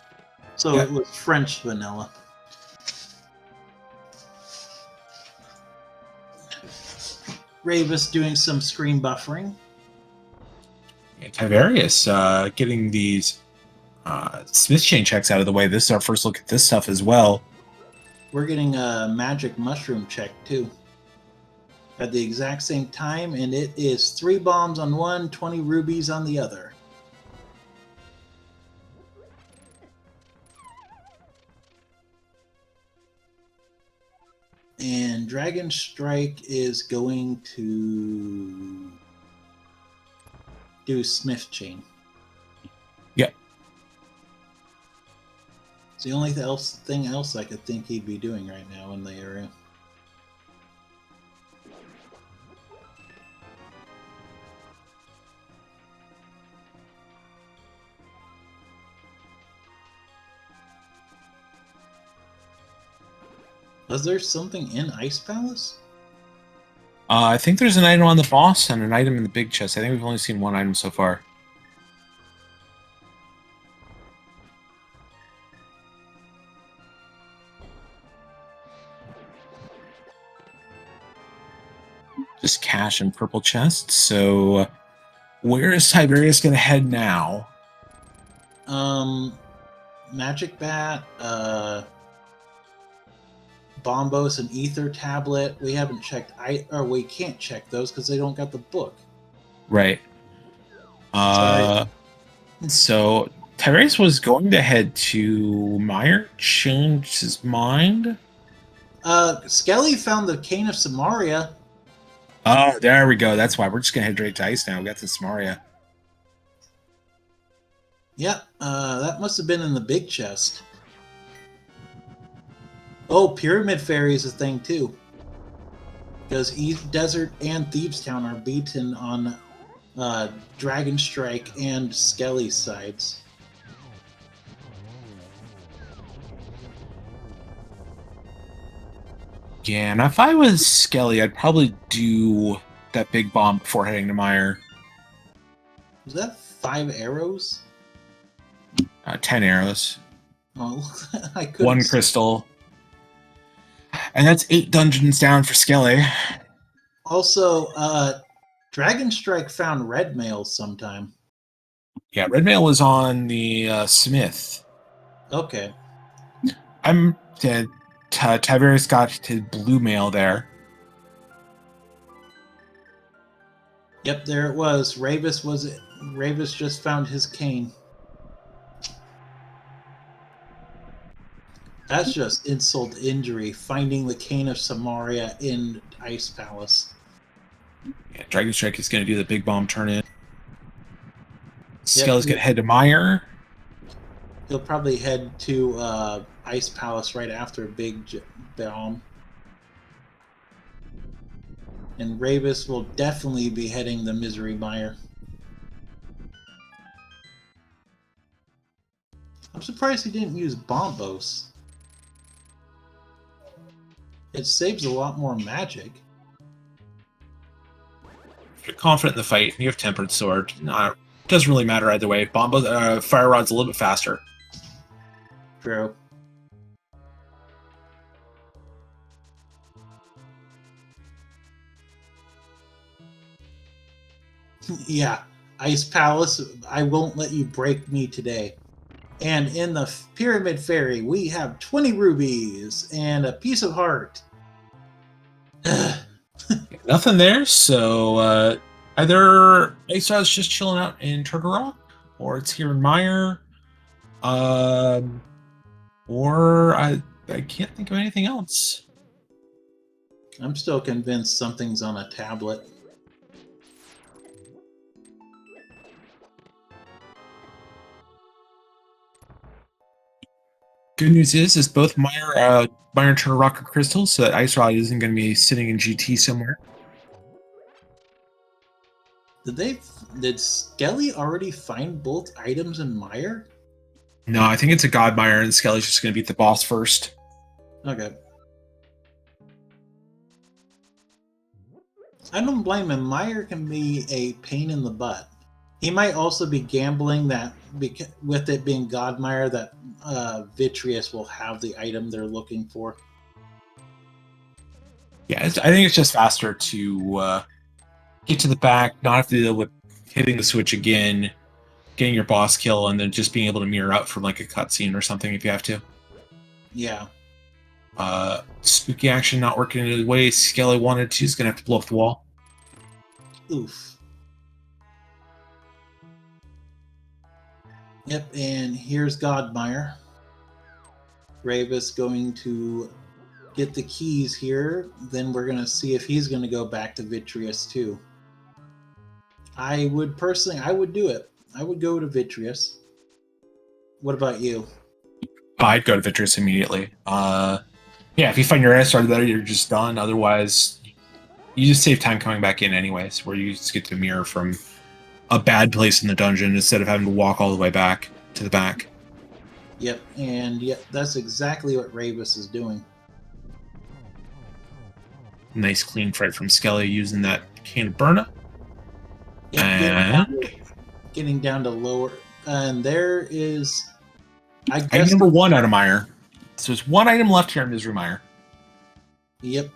So Yeah. It was French vanilla. Ravis doing some screen buffering. Yeah, Tiberius getting these Smith chain checks out of the way. This is our first look at this stuff as well. We're getting a magic mushroom check too. At the exact same time, and it is 3 bombs on one, 20 rubies on the other. And Dragon Strike is going to do Smith Chain. Yep. It's the only thing else I could think he'd be doing right now in the area. Was there something in Ice Palace? I think there's an item on the boss and an item in the big chest. I think we've only seen one item so far. Just cash and purple chests. So where is Tiberius going to head now? Magic Bat, Bombos and Ether Tablet. We haven't checked. We can't check those because they don't got the book. Right. So Tiberius was going to head to Meyer, changed his mind. Skelly found the Cane of Samaria. Oh, there we go. That's why we're just gonna head straight to Ice now. We got to Samaria. Yep, that must have been in the big chest. Oh, Pyramid Fairy is a thing too. Because East Desert and Thievestown are beaten on Dragon Strike and Skelly's sides. Yeah, and if I was Skelly, I'd probably do that big bomb before heading to Mire. Was that 5 arrows? 10 arrows, Oh, I couldn't. 1 crystal, and that's 8 dungeons down for Skelly. Also, Dragon Strike found red mail sometime. Yeah, red mail was on the Smith. Okay. I'm Tiberius got his blue mail there. Yep, there it was. Ravis just found his cane. That's just insult to injury, finding the cane of Samaria in Ice Palace. Yeah, Dragon Strike is going to do the big bomb turn in. Yep, Skelly's going to head to Mire. he'll probably head to Ice Palace right after Big Bomb. And Ravis will definitely be heading the Misery Mire. I'm surprised he didn't use Bombos. It saves a lot more magic. If you're confident in the fight, you have Tempered Sword. No, it doesn't really matter either way. Fire Rod's a little bit faster. True. Yeah, Ice Palace, I won't let you break me today. And in the Pyramid Fairy, we have 20 rubies and a piece of heart. Nothing there, so either Ice Rod's just chilling out in Turtle Rock, or it's here in Mire, or I can't think of anything else. I'm still convinced something's on a tablet. Good news is both Mire and Turtle Rock are crystals, so that Ice Rod isn't going to be sitting in GT somewhere. Did Skelly already find both items in Mire? No, I think it's a God Mire, and Skelly's just going to beat the boss first. Okay. I don't blame him. Mire can be a pain in the butt. He might also be gambling that with it being Godmire that Vitreous will have the item they're looking for. Yeah, I think it's just faster to get to the back, not have to deal with hitting the switch again, getting your boss kill, and then just being able to mirror out from like a cutscene or something if you have to. Yeah. Spooky action not working in the way Skelly wanted to. He's going to have to blow up the wall. Oof. Yep, and here's Godmire. Ravis going to get the keys here. Then we're going to see if he's going to go back to Vitreous too. I would do it. I would go to Vitreous. What about you? I'd go to Vitreous immediately. Yeah, if you find your SR there, you're just done. Otherwise, you just save time coming back in anyways, where you just get to mirror from a bad place in the dungeon instead of having to walk all the way back to the back. Yep, and yep, that's exactly what Ravis is doing. Nice clean fight from Skelly using that Cane of Burna. Yep, And getting down to lower. And there is, I guess, item number 1 out of Mire. So there's one item left here in Misery Mire. Yep.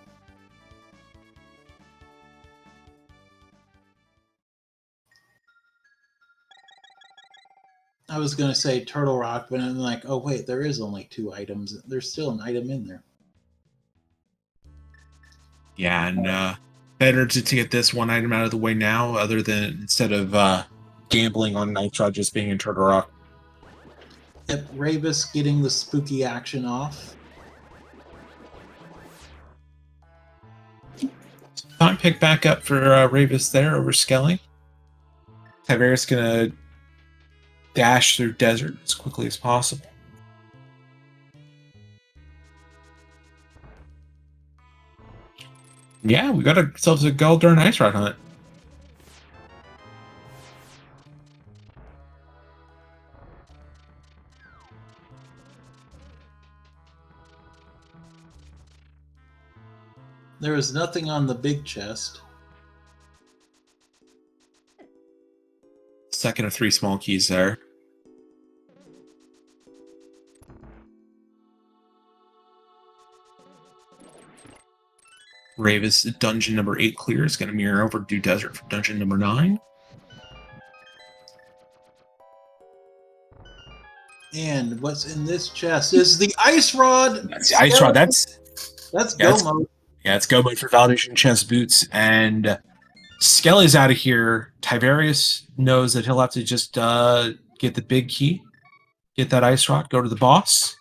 I was going to say Turtle Rock, but I'm like, oh wait, there is only 2 items. There's still an item in there. Yeah, and better to get this one item out of the way now, other than instead of gambling on Nitro just being in Turtle Rock. Yep, Ravis getting the spooky action off. Time pick back up for Ravis there over Skelly. Tiberius gonna dash through desert as quickly as possible. Yeah, we got ourselves a Galdern Ice Rod hunt. There was nothing on the big chest. Second of 3 small keys there. Ravis dungeon number 8 clear is going to mirror over to Desert for dungeon number 9. And what's in this chest is the ice rod. That's the ice rod. That's go mode. Yeah, it's go mode for validation chest boots. And Skelly's out of here. Tiberius knows that he'll have to just get the big key, get that ice rod, go to the boss.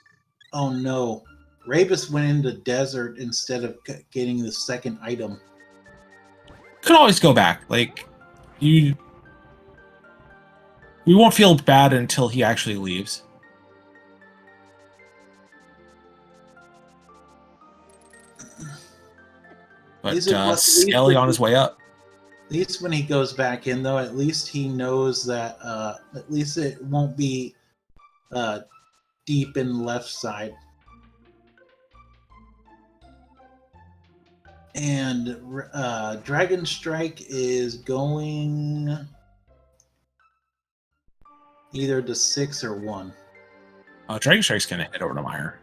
Oh no. Ravis went into desert instead of getting the second item. Could always go back. Like, we won't feel bad until he actually leaves. But Skelly on his way up. At least when he goes back in, though, at least he knows that at least it won't be deep in left side. And Dragon Strike is going either to 6 or 1. Dragon Strike's going to head over to Meyer.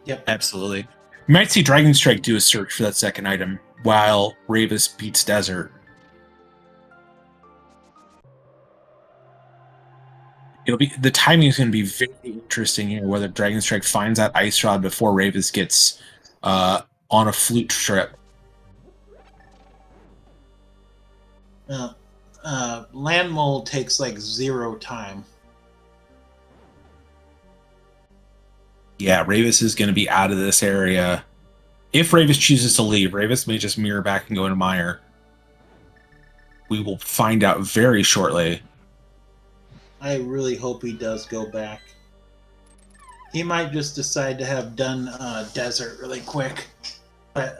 Yep. Absolutely. You might see Dragon Strike do a search for that second item while Ravis beats Desert. The timing is going to be very interesting here, whether Dragon Strike finds that ice rod before Ravis gets on a flute trip. Land mold takes like 0 time. Yeah, Ravis is going to be out of this area. If Ravis chooses to leave, Ravis may just mirror back and go into Meyer. We will find out very shortly. I really hope he does go back. He might just decide to have done Desert really quick. Let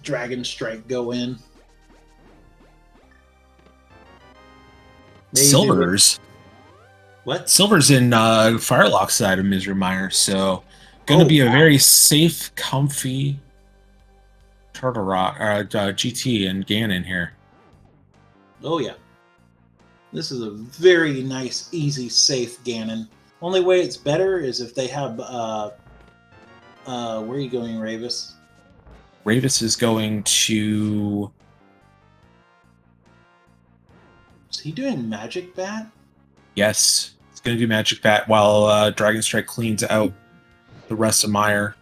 Dragon Strike go in. Maybe Silver's. What? Silver's in Firelock side of Misery Mire, so going to be a very safe, comfy Turtle Rock GT and Ganon here. Oh yeah, this is a very nice, easy, safe Ganon. Only way it's better is if they have. Where are you going, Ravis? Ravis is going to. Is he doing Magic Bat? Yes. Going to do Magic Bat while Dragon Strike cleans out the rest of Meyer.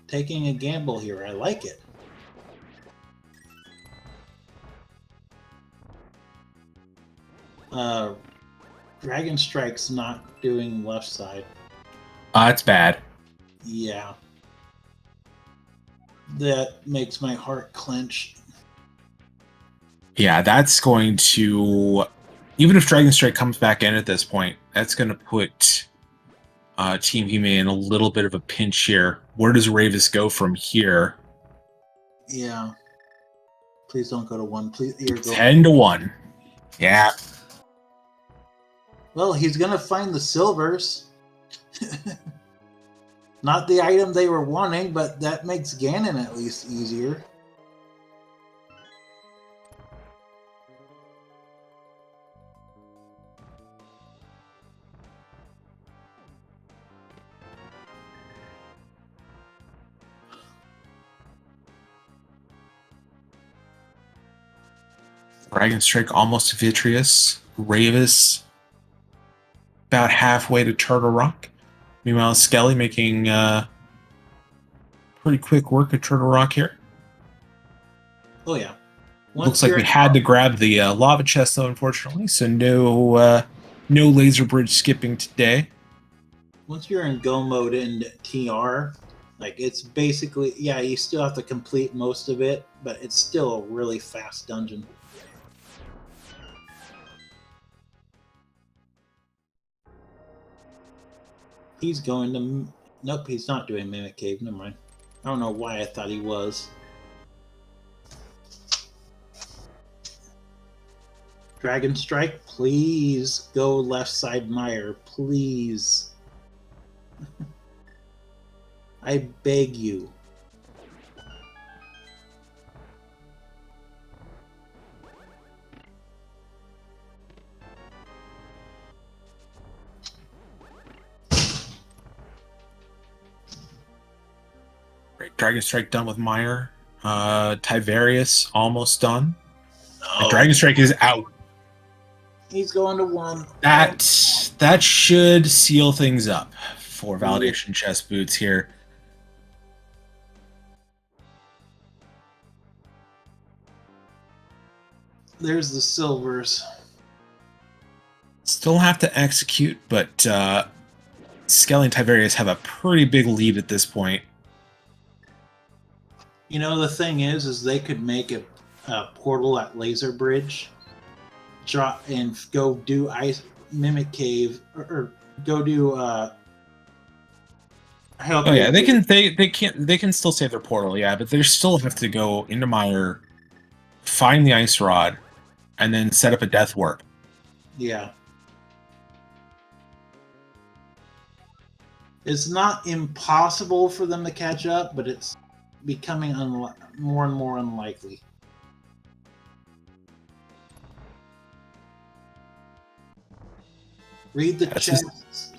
Taking a gamble here. I like it. Dragon Strike's not doing left side. It's bad. Yeah. That makes my heart clench. Yeah, that's going to... Even if Dragon Strike comes back in at this point, that's going to put Team Hime in a little bit of a pinch here. Where does Ravis go from here? Yeah. Please don't go to 1. Please, 10 to 1. Yeah. Well, he's going to find the silvers. Not the item they were wanting, but that makes Ganon at least easier. Dragon Strike almost to Vitreous. Ravis about halfway to Turtle Rock. Meanwhile, Skelly making pretty quick work of Turtle Rock here. Oh, yeah. Looks like we had to grab the lava chest, though, unfortunately. So no laser bridge skipping today. Once you're in go mode in TR, like it's basically, yeah, you still have to complete most of it, but it's still a really fast dungeon. He's going to... Nope, he's not doing Mimic Cave. Never mind. I don't know why I thought he was. Dragon Strike, please go left side Meyer. Please. I beg you. Dragon Strike done with Meyer. Tiverius almost done. No. Dragon Strike is out. He's going to 1. That should seal things up for Validation Chest Boots here. There's the silvers. Still have to execute, but Skelly and Tiverius have a pretty big lead at this point. You know, the thing is they could make a portal at Laser Bridge, drop and go do Ice Mimic Cave, or go do. Oh yeah, they can still save their portal, yeah, but they still have to go into Mire, find the Ice Rod, and then set up a Death Warp. Yeah. It's not impossible for them to catch up, but it's becoming more and more unlikely. Read the checks.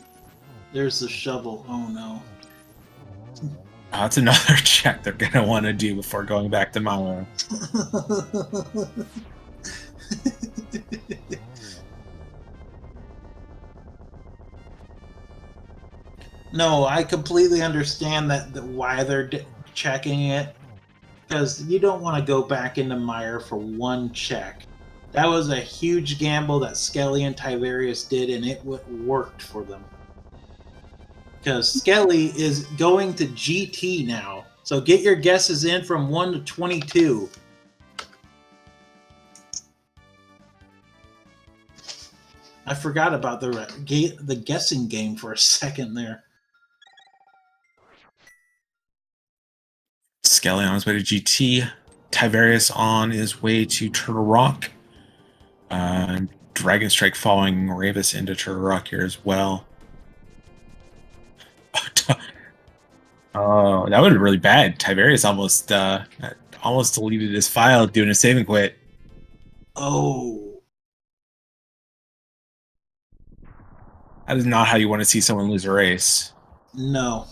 There's the shovel. Oh no. That's another check they're going to want to do before going back to Milo. No, I completely understand that why they're checking it, because you don't want to go back into Mire for one check. That was a huge gamble that Skelly and Tiverius did, and it worked for them. Because Skelly is going to GT now, so get your guesses in from 1 to 22. I forgot about the guessing game for a second there. Skelly on his way to GT. Tiverius on his way to Turtle Rock. Dragon Strike following Ravis into Turtle Rock here as well. Oh, that would have been really bad. Tiverius almost deleted his file doing a save and quit. Oh. That is not how you want to see someone lose a race. No.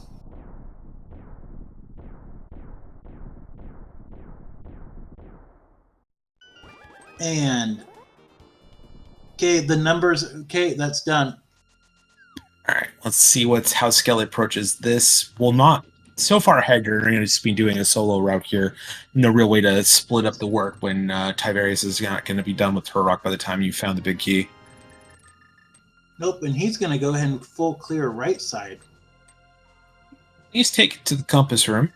And okay, the numbers. Okay, that's done. All right, let's see how Skelly approaches this. Well, not so far ahead. You're going to just be doing a solo route here. No real way to split up the work when Tiverius is not going to be done with Turrock by the time you found the big key. Nope, and he's going to go ahead and full clear right side. He's taken to the compass room.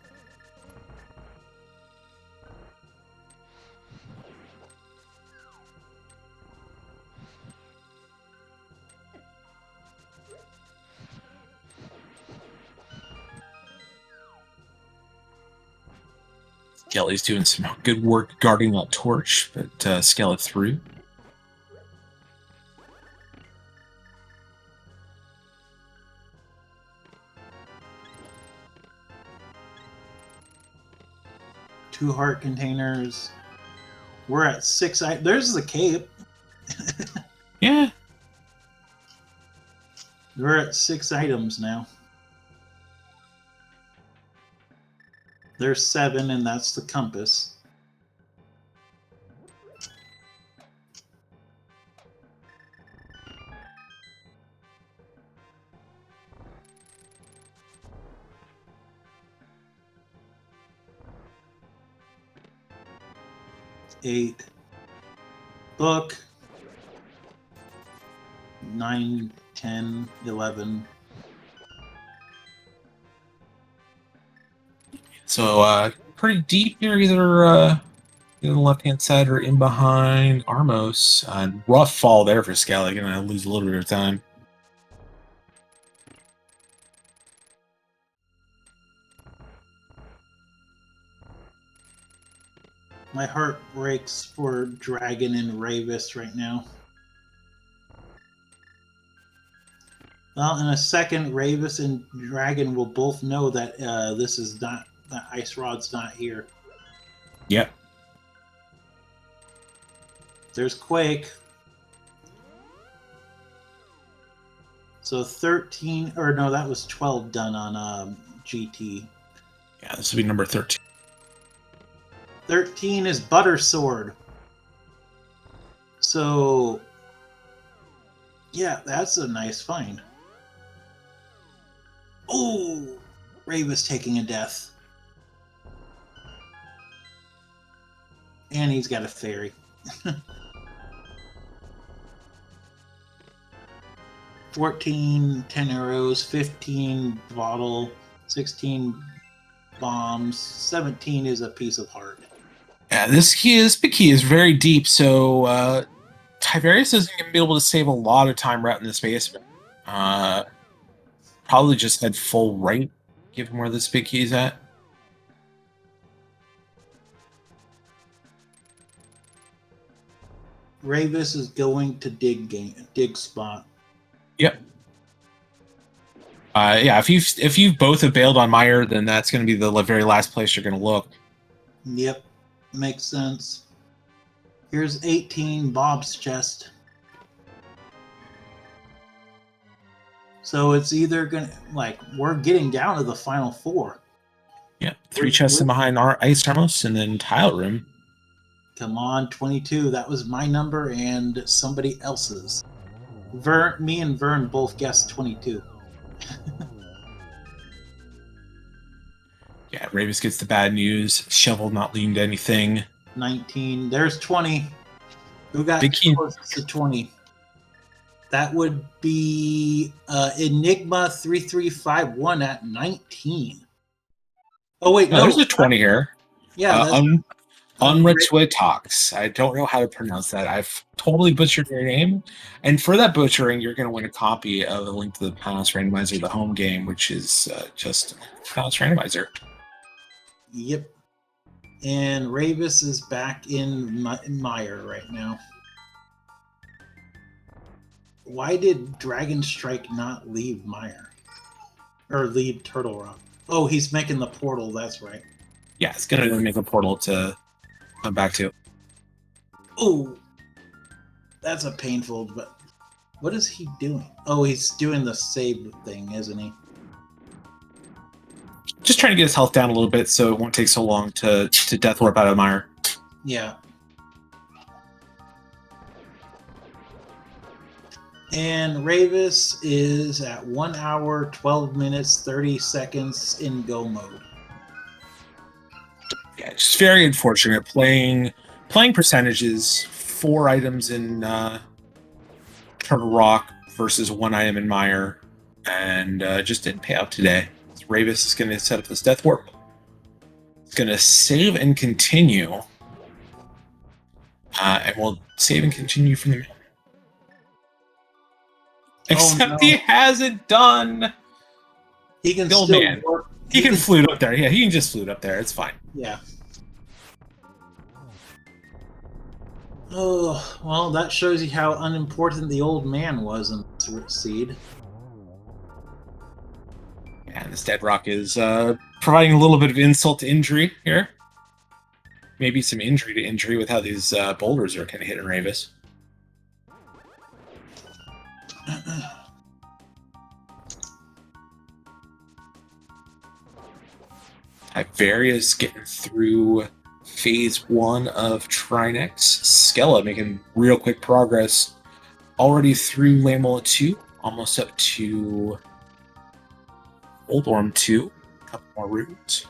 Skelly's doing some good work guarding that torch, but Skelly through. Two heart containers. We're at 6. There's the cape. Yeah. We're at 6 items now. There's 7, and that's the compass. Eight. Book. 9, 10, 11. So pretty deep here, either the left-hand side or in behind Armos. Rough fall there for Skelly. Gonna lose a little bit of time. My heart breaks for Dragon and Ravis right now. Well, in a second, Ravis and Dragon will both know that this is not, that Ice Rod's not here. Yep. There's Quake. So 13, or no, that was 12 done on GT. Yeah, this will be number 13. 13 is Butter Sword. So, yeah, that's a nice find. Oh, Ravis taking a death. And he's got a fairy. 14, 10 arrows, 15 bottle, 16 bombs, 17 is a piece of heart. Yeah, this key is very deep, so Tiberius isn't going to be able to save a lot of time right in this basement. Probably just head full right, given where this big key is at. Ravis is going to dig spot. Yep. Yeah, if you both have bailed on Meyer, then that's going to be the very last place you're going to look. Yep, makes sense. Here's 18, Bob's chest. So it's either gonna, like, we're getting down to the final 4. Yeah, 3 chests in behind our Ice Termos and then Tile Room. Come on, 22. That was my number and somebody else's. Me and Vern both guessed 22. Yeah, Ravis gets the bad news. Shovel not leading to anything. 19. There's 20. Who got closest to 20? That would be Enigma 3351 at 19. Oh, wait, no. There's a 20 here. Yeah, Unretwitox. I don't know how to pronounce that. I've totally butchered your name. And for that butchering, you're going to win a copy of A Link to the Past Randomizer, the home game, which is just Past Randomizer. Yep. And Ravis is back in Meyer right now. Why did Dragon Strike not leave Meyer? Or leave Turtle Rock? Oh, he's making the portal, that's right. Yeah, it's going to make a portal to come back to. Oh, that's a painful, but what is he doing? Oh, he's doing the save thing, isn't he? Just trying to get his health down a little bit so it won't take so long to death warp out of Meyer. Yeah. And Ravis is at 1 hour, 12 minutes, 30 seconds in go mode. Yeah, just very unfortunate. Playing percentages, 4 items in Turtle Rock versus 1 item in Meyer, and just didn't pay out today. So Ravis is going to set up this death warp. It's going to save and continue, and we'll save and continue from the. Except no. He hasn't done. He can still man. Work. He can flute up there. Yeah, he can just flute up there. It's fine. Yeah. Oh, well, that shows you how unimportant the old man was in this seed. Yeah, and this dead rock is providing a little bit of insult to injury here. Maybe some injury to injury with how these boulders are kind of hitting Ravis. Tiberius getting through phase 1 of Trinex. Skella making real quick progress. Already through Lamola 2, almost up to Old Orm 2. A couple more routes.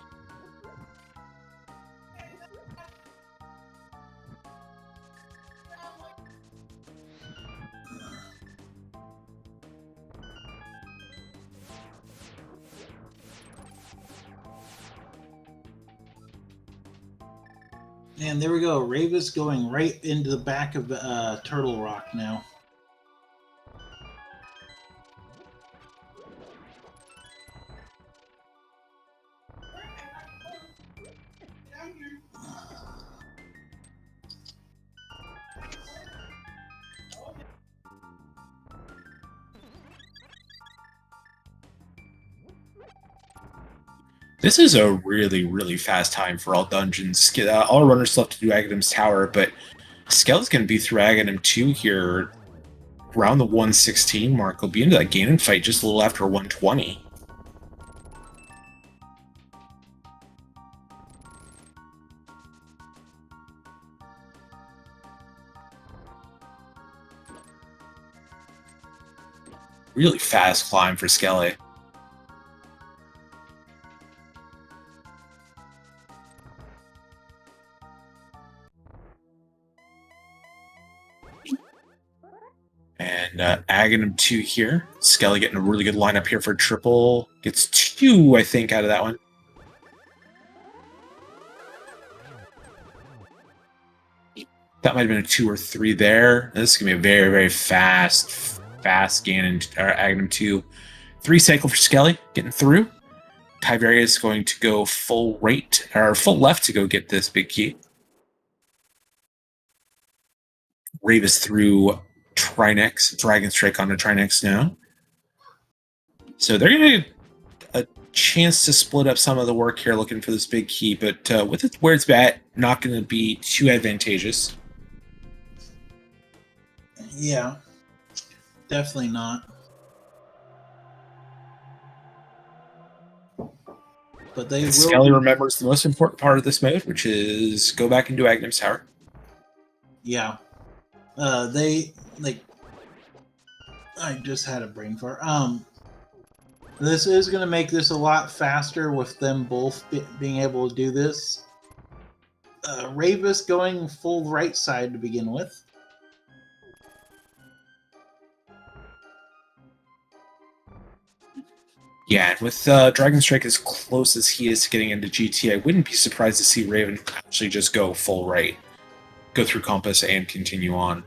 And there we go. Ravis going right into the back of Turtle Rock now. This is a really, really fast time for all dungeons. All runners still have to do Aghanim's Tower, but Skella's going to be through Aghanim 2 here around the 116 mark. He'll be into that Ganon fight just a little after 120. really fast climb for Skelly. And Aghanim 2 here. Skelly getting a really good lineup here for triple. Gets 2, I think, out of that one. That might have been a 2 or 3 there. This is going to be a very, very fast Ganon, or Aghanim 2. 3 cycle for Skelly, getting through. Tyveria is going to go full right, or full left to go get this big key. Ravis through Trinex, Dragon Strike onto Trinex now. So they're going to get a chance to split up some of the work here looking for this big key, but with it where it's at, not going to be too advantageous. Yeah, definitely not. But they will. Skelly remembers the most important part of this mode, which is go back into Aghanim's tower. Yeah. I just had a brain fart. This is going to make this a lot faster with them both being able to do this. Ravis going full right side to begin with. Yeah, with Dragon Strike as close as he is to getting into GT, I wouldn't be surprised to see Raven actually just go full right. Go through Compass and continue on.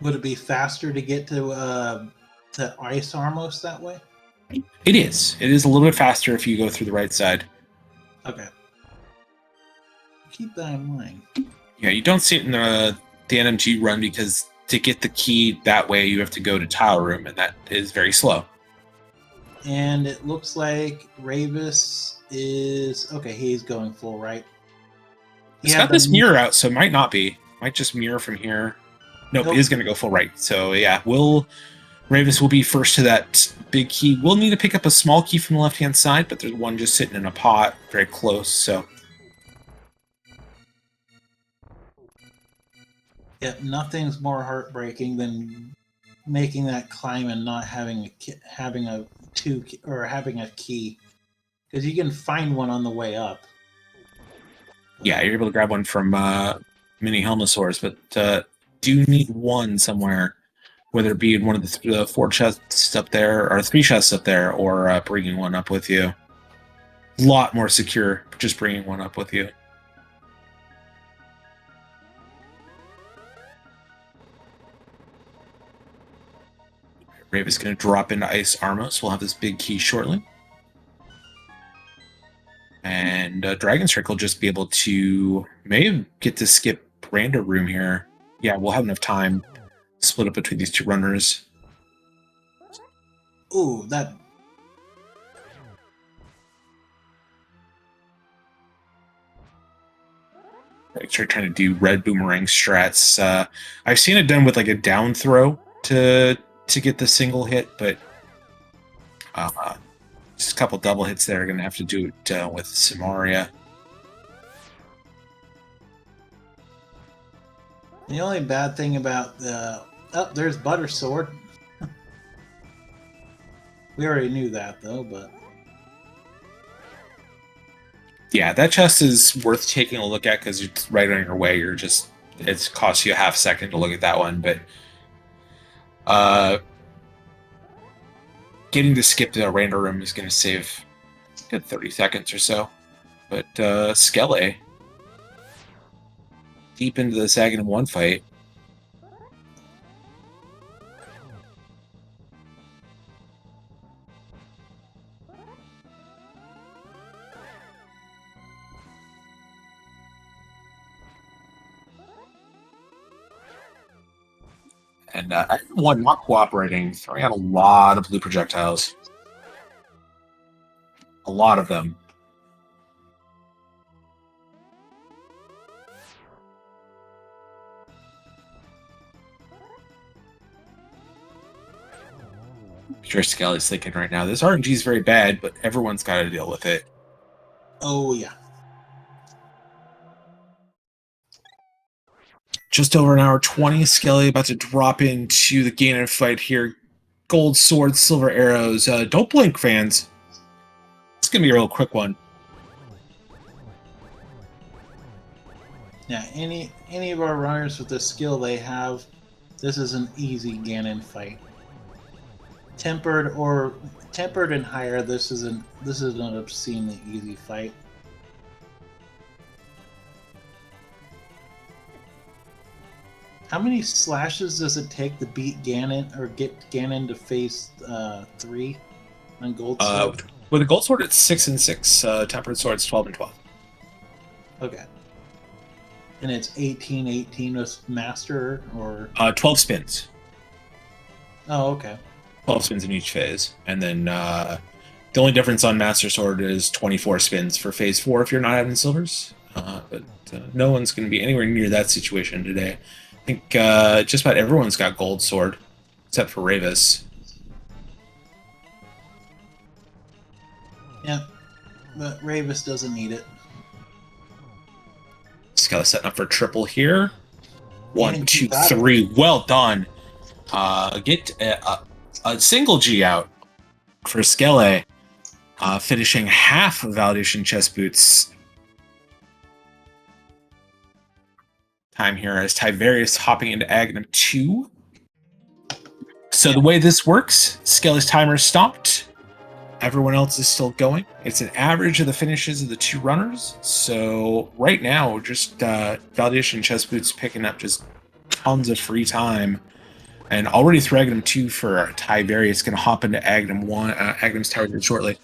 Would it be faster to get to Ice Armos that way? It is. It is a little bit faster if you go through the right side. Okay. Keep that in mind. Yeah, you don't see it in the NMG run because to get the key that way, you have to go to Tower Room, and that is very slow. And it looks like Ravis is... Okay, he's going full right. He's got this mirror out, so it might not be. Might just mirror from here. Nope, he is going to go full right. So, yeah, Ravis will be first to that big key. We'll need to pick up a small key from the left-hand side, but there's one just sitting in a pot very close, so... Yep, nothing's more heartbreaking than making that climb and not having a key, because you can find one on the way up. Yeah, you're able to grab one from Mini Helmosaurus, but do need one somewhere, whether it be in one of the 4 chests up there or 3 chests up there, or bringing one up with you. A lot more secure just bringing one up with you. Rave is going to drop into Ice Armos. We'll have this big key shortly. And Dragon Strike will just be able to maybe get to skip Rando Room here. Yeah, we'll have enough time to split up between these 2 runners. Ooh, that... Start trying to do red boomerang strats. I've seen it done with like a down throw to get the single hit, but just a couple double hits there are going to have to do it with Samaria. The only bad thing about the... Oh, there's Butter Sword. We already knew that, though, but... Yeah, that chest is worth taking a look at because it's right on your way. It costs you a half second to look at that one, but getting to skip to the Rando Room is going to save a good 30 seconds or so. But Skelly, deep into the Aghanim 1 fight. And one not cooperating, throwing out a lot of blue projectiles. A lot of them. I'm sure Skelly's thinking right now, this RNG is very bad, but everyone's got to deal with it. Oh, yeah. Just over an hour 20. Skelly about to drop into the Ganon fight here. Gold swords, silver arrows. Don't blink, fans. It's going to be a real quick one. Yeah, any of our runners with the skill they have, this is an easy Ganon fight. Tempered and higher, this is an obscenely easy fight. How many slashes does it take to beat Ganon or get Ganon to face 3 on Gold Sword? With a gold sword, it's 6 and 6. Tempered sword, it's 12 and 12. Okay. And it's 18 with Master, or 12 spins. Oh, okay. 12 spins in each phase, and then the only difference on Master Sword is 24 spins for phase 4 if you're not having silvers. But no one's going to be anywhere near that situation today. I think just about everyone's got Gold Sword, except for Ravis. Yeah, but Ravis doesn't need it. Skelly setting up for triple here. 1, And 2, 3. Well done. Get a single G out for Skelly, finishing half of Validation Chest Boots. Time here as Tiberius hopping into Aghanim 2. So the way this works, Skelly's timer is stopped. Everyone else is still going. It's an average of the finishes of the 2 runners. So right now, just Validation Chest Boots picking up just tons of free time. And already through Aghanim 2 for Tiberius, going to hop into Aghanim 1, Aghanim's target shortly.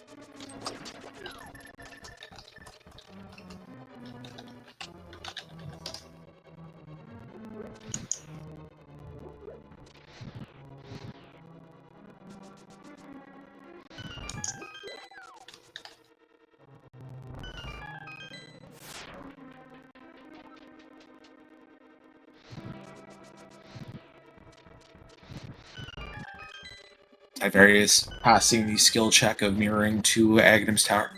Tiberius passing the skill check of mirroring to Aghanim's tower.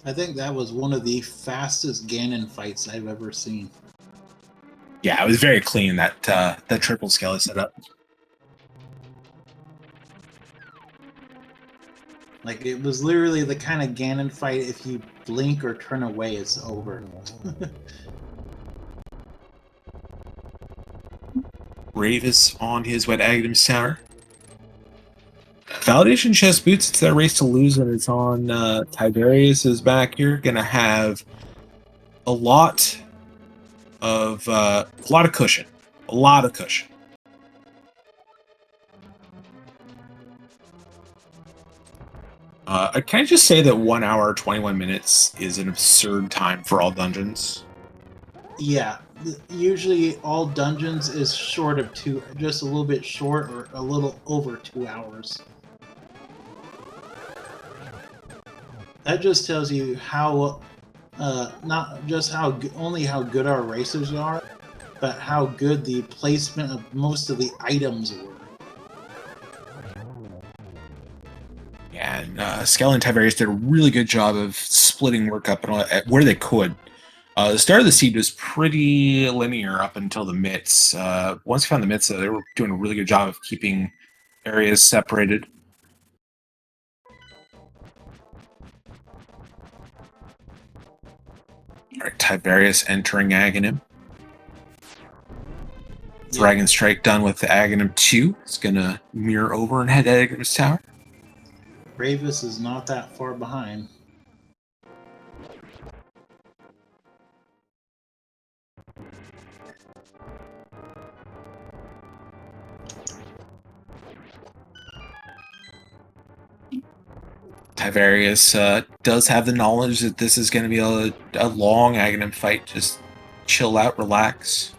I think that was one of the fastest Ganon fights I've ever seen. Yeah, it was very clean, that triple Skelly setup. Like, it was literally the kind of Ganon fight, if you blink or turn away, it's over. Ravis on his way to Aghanim's tower. Validation Chest Boots, it's that race to lose, and it's on Tiberius's back. You're going to have a lot of cushion. A lot of cushion. Can I just say that 1 hour, 21 minutes is an absurd time for all dungeons? Yeah, usually all dungeons is short of 2, just a little bit short or a little over 2 hours. That just tells you how, not just how only how good our racers are, but how good the placement of most of the items were. Yeah, and Skelly and Tiberius did a really good job of splitting work up where they could. The start of the seed was pretty linear up until the mitts. Once you found the mitts, they were doing a really good job of keeping areas separated. All right, Tiberius entering Aghanim. Dragon Strike done with the Aghanim 2. It's going to mirror over and head to Aghanim's tower. Ravis is not that far behind. Tiberius does have the knowledge that this is going to be a long Aghanim fight. Just chill out, relax.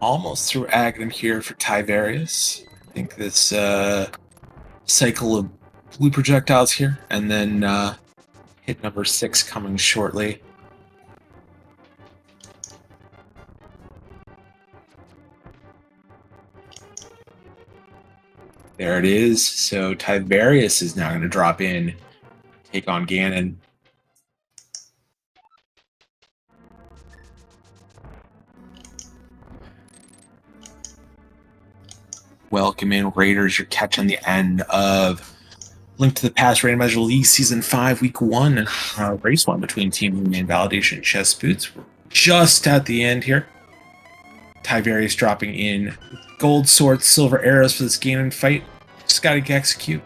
almost through Aghanim here for Tiverius. I think this cycle of blue projectiles here, and then hit number 6 coming shortly. There it is. So Tiverius is now going to drop in, take on Ganon. Welcome in, Raiders. You're catching the end of Link to the Past Randomizer League Season 5, Week 1, Race 1 between Team Hime and Validation Chess Boots. We're just at the end here. Tiverius dropping in gold swords, silver arrows for this Ganon fight. Just gotta execute.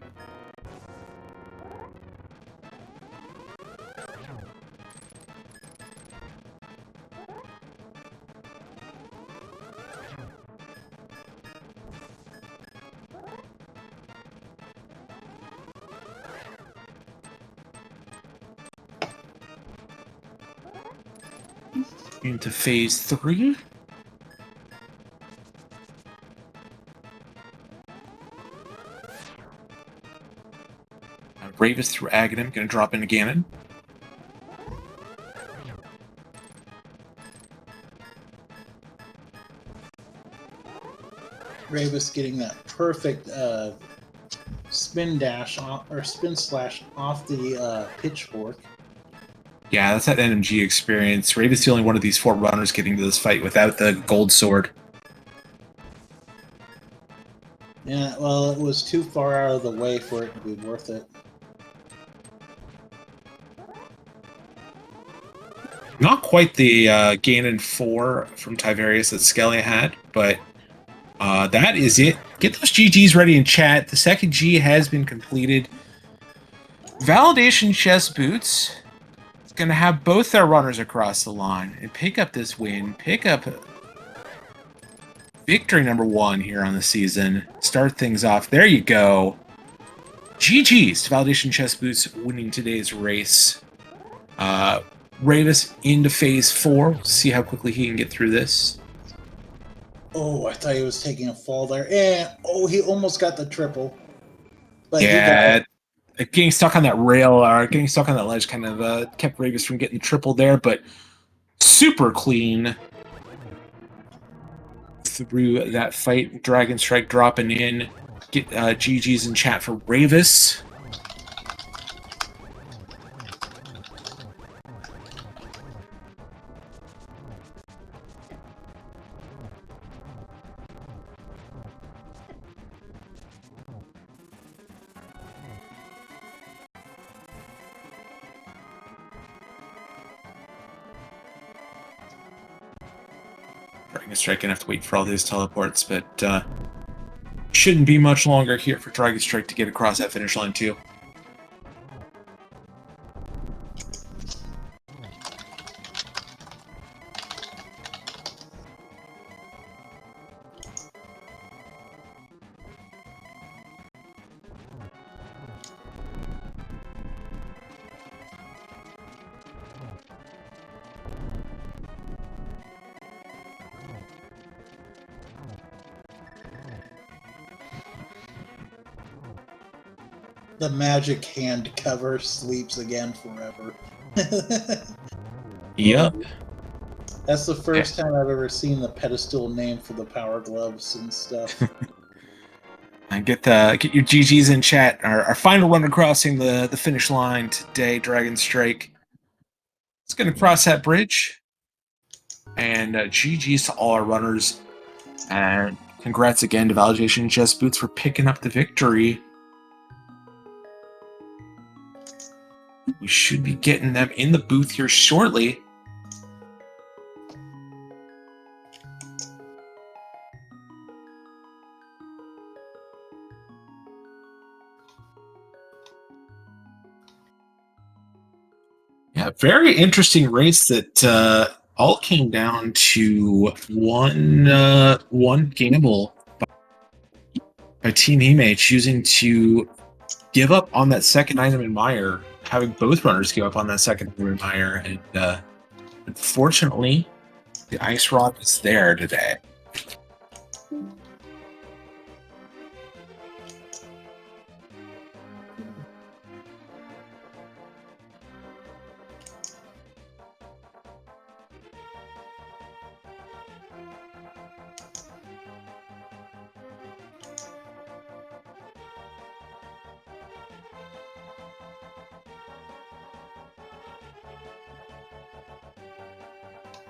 Into phase 3. Ravis through Aghanim, going to drop into Ganon. Ravis getting that perfect spin dash off, or spin slash off the pitchfork. Yeah, that's that NMG experience. Ravis the only one of these 4 runners getting to this fight without the gold sword. Yeah, well, it was too far out of the way for it to be worth it. Not quite the Ganon 4 from Tiverius that Skelly had, but that is it. Get those GGs ready in chat. The second G has been completed. Validation Chess Boots is going to have both their runners across the line and pick up this win, pick up victory number 1 here on the season. Start things off. There you go. GG's to Validation Chess Boots winning today's race. Ravis into phase 4. We'll see how quickly he can get through this. Oh, I thought he was taking a fall there. And, oh, he almost got the triple. But yeah, getting stuck on that rail or getting stuck on that ledge kind of kept Ravis from getting the triple there, but super clean through that fight. Dragon Strike dropping in. Get GG's in chat for Ravis. Dragon Strike gonna have to wait for all these teleports, but shouldn't be much longer here for Dragon Strike to get across that finish line too. The magic hand cover sleeps again forever. Yep. That's the first time I've ever seen the pedestal name for the power gloves and stuff. And get your GGs in chat. Our final runner crossing the finish line today, Dragon Strike. It's going to cross that bridge. And GGs to all our runners. And congrats again to Validation Chess Boots for picking up the victory. We should be getting them in the booth here shortly. Yeah, very interesting race that all came down to one gamble by Team Hime choosing to give up on that second item in Mire, having both runners give up on that second item in Mire, and unfortunately, The ice rod is there today.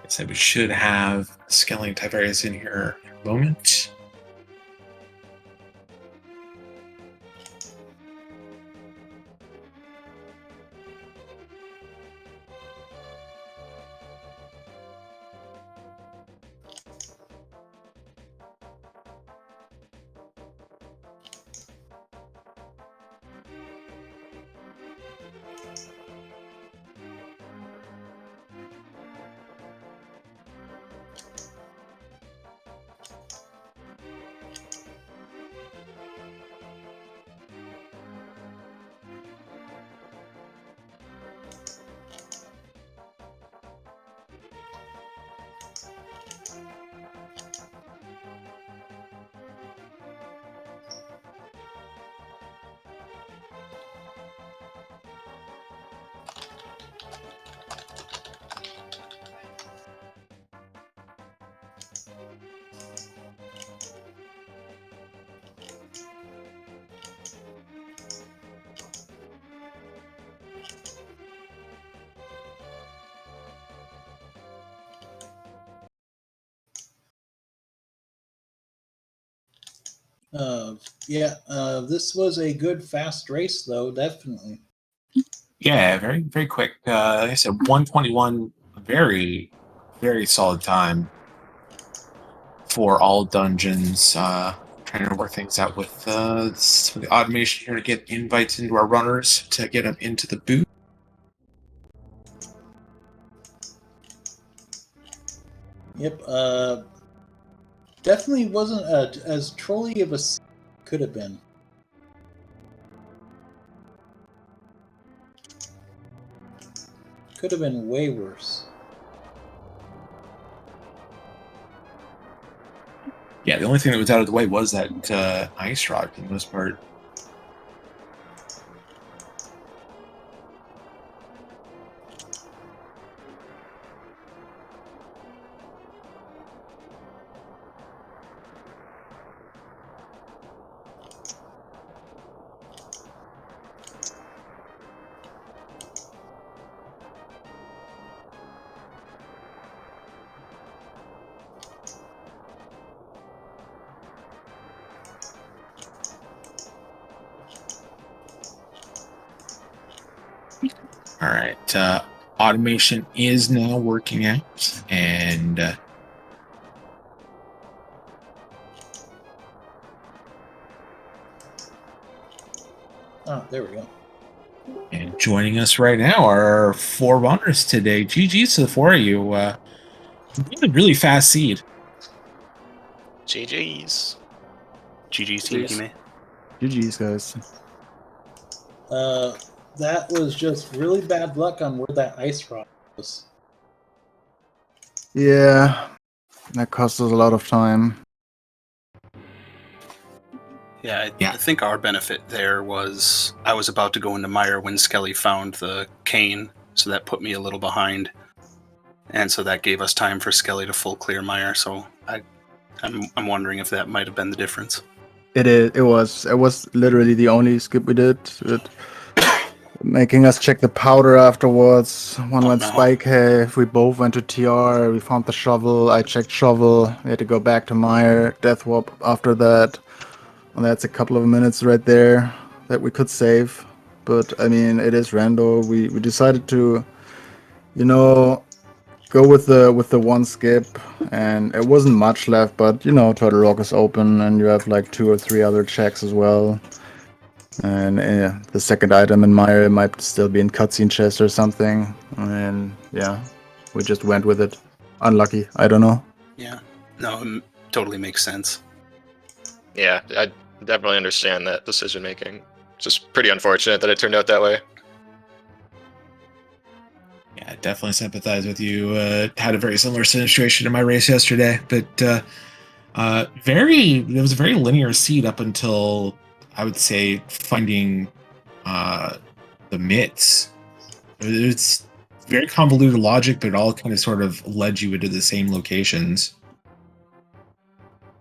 So we should have scaling type areas in here in a moment. This was a good fast race, though, definitely. Yeah, very, very quick. Like I said, 121, very, very solid time for all dungeons. Trying to work things out with some of the automation here to get invites into our runners to get them into the booth. Yep. Definitely wasn't as trolly of a could have been. Could have been way worse. Yeah, the only thing that was out of the way was that ice rod for the most part. All right, automation is now working out, and There we go. and joining us right now are our 4 runners today. GG's to the 4 of you. Really, really fast seed. GG's. GG's team Hime. GG's, guys. That was just really bad luck on where that ice rod was. Yeah, that cost us a lot of time. Yeah, I think our benefit there was I was about to go into Mire when Skelly found the cane, so that put me a little behind. And so that gave us time for Skelly to full clear Mire, so I'm wondering if that might have been the difference. It was literally the only skip we did. Making us check the powder afterwards. One went Spike Cave, we both went to TR, we found the shovel, I checked shovel, we had to go back to Mire, Death Warp after that. And that's a couple of minutes right there that we could save. But I mean, it is rando. We decided to, go with the one skip, and it wasn't much left, but Turtle Rock is open and you have like 2 or 3 other checks as well. And the second item in Mire might still be in cutscene chest or something. And yeah, we just went with it. Unlucky, I don't know. Yeah, no, totally makes sense. Yeah, I definitely understand that decision making. It's just pretty unfortunate that it turned out that way. Yeah, definitely sympathize with you. Had a very similar situation in my race yesterday, but it was a very linear seed up until I would say finding the mitts. It's very convoluted logic, but it all kind of sort of led you into the same locations.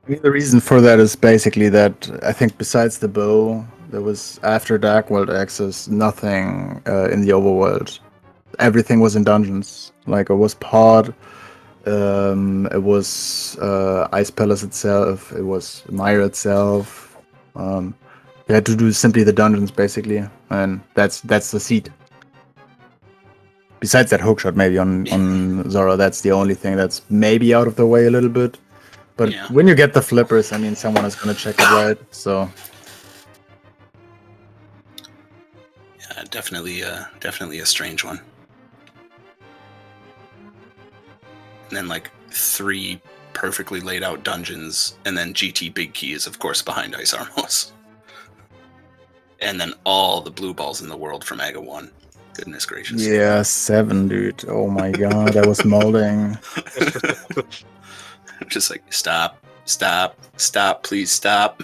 I mean, the reason for that is basically that I think besides the bow, there was after Dark World access nothing in the overworld. Everything was in dungeons. Like it was Pod, it was Ice Palace itself, it was Myra itself. You had to do simply the dungeons basically, and that's the seed. Besides that hookshot maybe on Zora, that's the only thing that's maybe out of the way a little bit. But Yeah. when you get the flippers, I mean, someone is going to check it right. So Yeah, definitely a strange one. And then like 3 perfectly laid out dungeons, and then GT Big Key is of course behind Ice Armos. And then all the blue balls in the world from Aga 1. Goodness gracious. yeah, 7, dude. Oh my god, that was molding. Just like stop, please stop.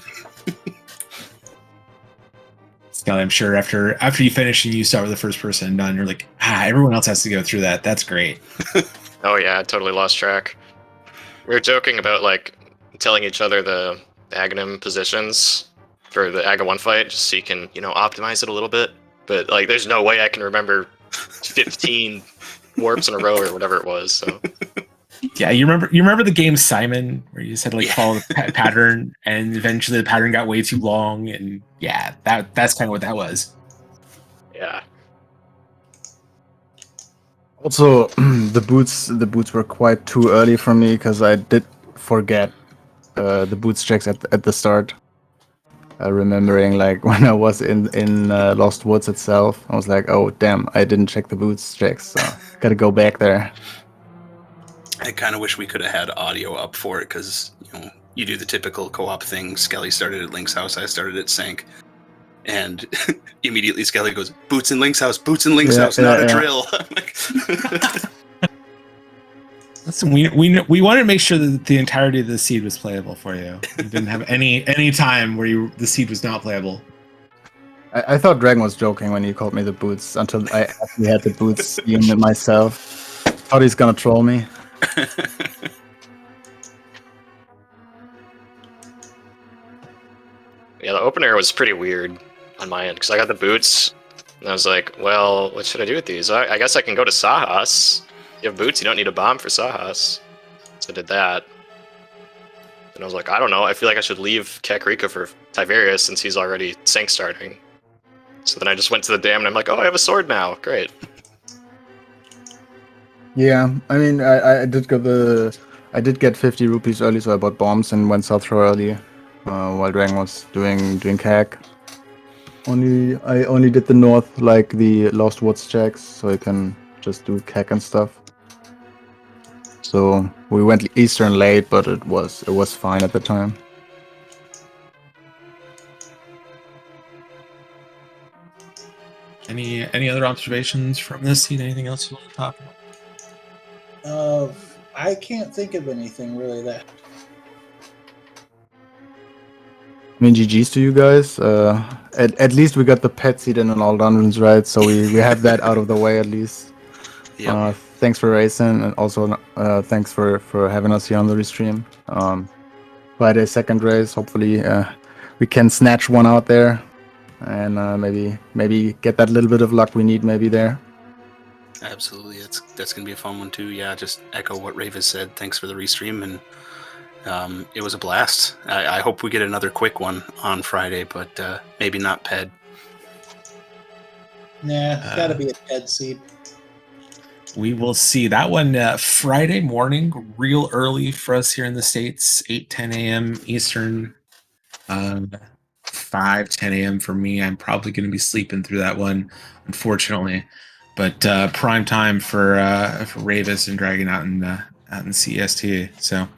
Scott, I'm sure after you finish and you start with the first person done, you're like, everyone else has to go through that. That's great. Oh yeah, I totally lost track. We were joking about like telling each other the Aghanim positions for the Aga 1 fight, just so you can, optimize it a little bit. But like, there's no way I can remember 15 warps in a row or whatever it was. So Yeah, you remember the game Simon, where you just had to Yeah. follow the pattern, and eventually the pattern got way too long, and yeah, that's kind of what that was. yeah. Also, the boots were quite too early for me because I did forget the boots checks at the start. Remembering like when I was in Lost Woods itself, I was like, oh damn, I didn't check the boots checks, so gotta go back there. I kind of wish we could have had audio up for it, because you do the typical co-op thing. Skelly started at Link's house, I started at Sank, and immediately Skelly goes, boots in Link's house, not a drill. I'm like, Listen, we wanted to make sure that the entirety of the seed was playable for you. You didn't have any time where the seed was not playable. I thought Dragon was joking when he called me the boots until I actually had the boots in myself. Thought he's gonna troll me. Yeah, the opener was pretty weird on my end, because I got the boots, and I was like, well, what should I do with these? I guess I can go to Sahas. You have boots, you don't need a bomb for Sahas. So I did that. And I was like, I don't know, I feel like I should leave Kakarika for Tiberius since he's already sync starting. So then I just went to the dam, and I'm like, oh, I have a sword now. Great. Yeah, I mean, I did get 50 rupees early, so I bought bombs and went south throw early, while Dragon was doing CAC. I only did the north, like the Lost Woods checks, so I can just do CAC and stuff. So we went eastern late, but it was fine at the time. Any other observations from this scene? Anything else you want to talk about? I can't think of anything really that. I mean, GG's to you guys. At least we got the pet seed in all dungeons, right? So we have that out of the way at least. Yep. Thanks for racing, and also thanks for having us here on the restream. Friday's second race. Hopefully, we can snatch one out there, and maybe get that little bit of luck we need maybe there. Absolutely, that's gonna be a fun one too. Yeah, just echo what Ravis said. Thanks for the restream, and it was a blast. I hope we get another quick one on Friday, but maybe not Ped. Nah, it's gotta be a Ted seed. We will see that one Friday morning, real early for us here in the States, 8-10 a.m. Eastern, 5-10 a.m. for me. I'm probably going to be sleeping through that one, unfortunately. But prime time for Ravis and Dragon out in CST. So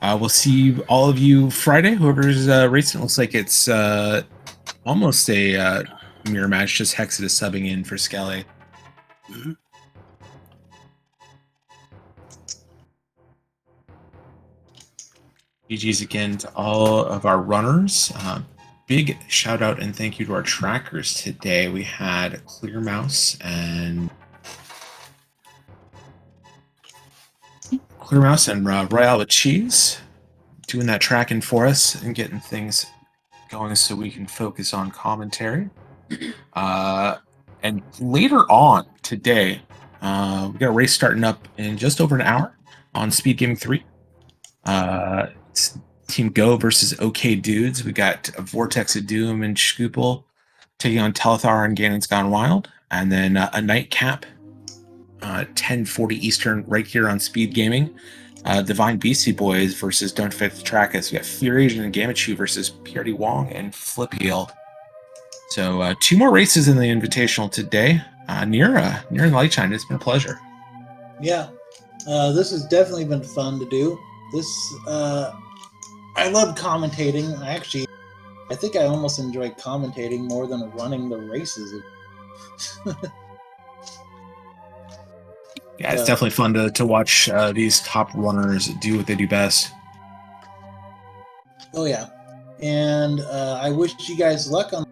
we'll see all of you Friday. Whoever's racing, it looks like it's almost a mirror match. Just Hexadus subbing in for Skelly. Mm-hmm. GG's again to all of our runners. Big shout out and thank you to our trackers today. We had Clear Mouse and Royale with Cheese doing that tracking for us and getting things going so we can focus on commentary. And later on today, we got a race starting up in just over an hour on SpeedGaming 3. It's Team Go versus OK Dudes. We got Vortex of Doom and Shkoopel taking on Telethar and Ganon's Gone Wild. And then a nightcap, 10:40 Eastern, right here on SpeedGaming. Divine Beastie Boys versus Don't Forget to Track Us. We got Fear Asian and Gamachu versus PRD Wong and Flip Heel. So 2 more races in the Invitational today. Near in Lightshine, it's been a pleasure. Yeah, this has definitely been fun to do. This, I love commentating. I think I almost enjoy commentating more than running the races. Yeah, it's definitely fun to watch these top runners do what they do best. Oh yeah, and I wish you guys luck on.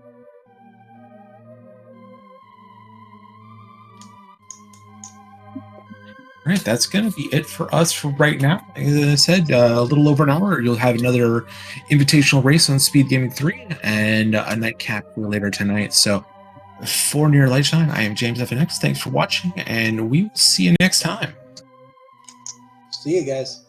All right, that's going to be it for us for right now. As I said, a little over an hour, you'll have another invitational race on SpeedGaming 3 and a nightcap later tonight. So for Near Lightshine, I am James FNX. Thanks for watching, and we will see you next time. See you guys.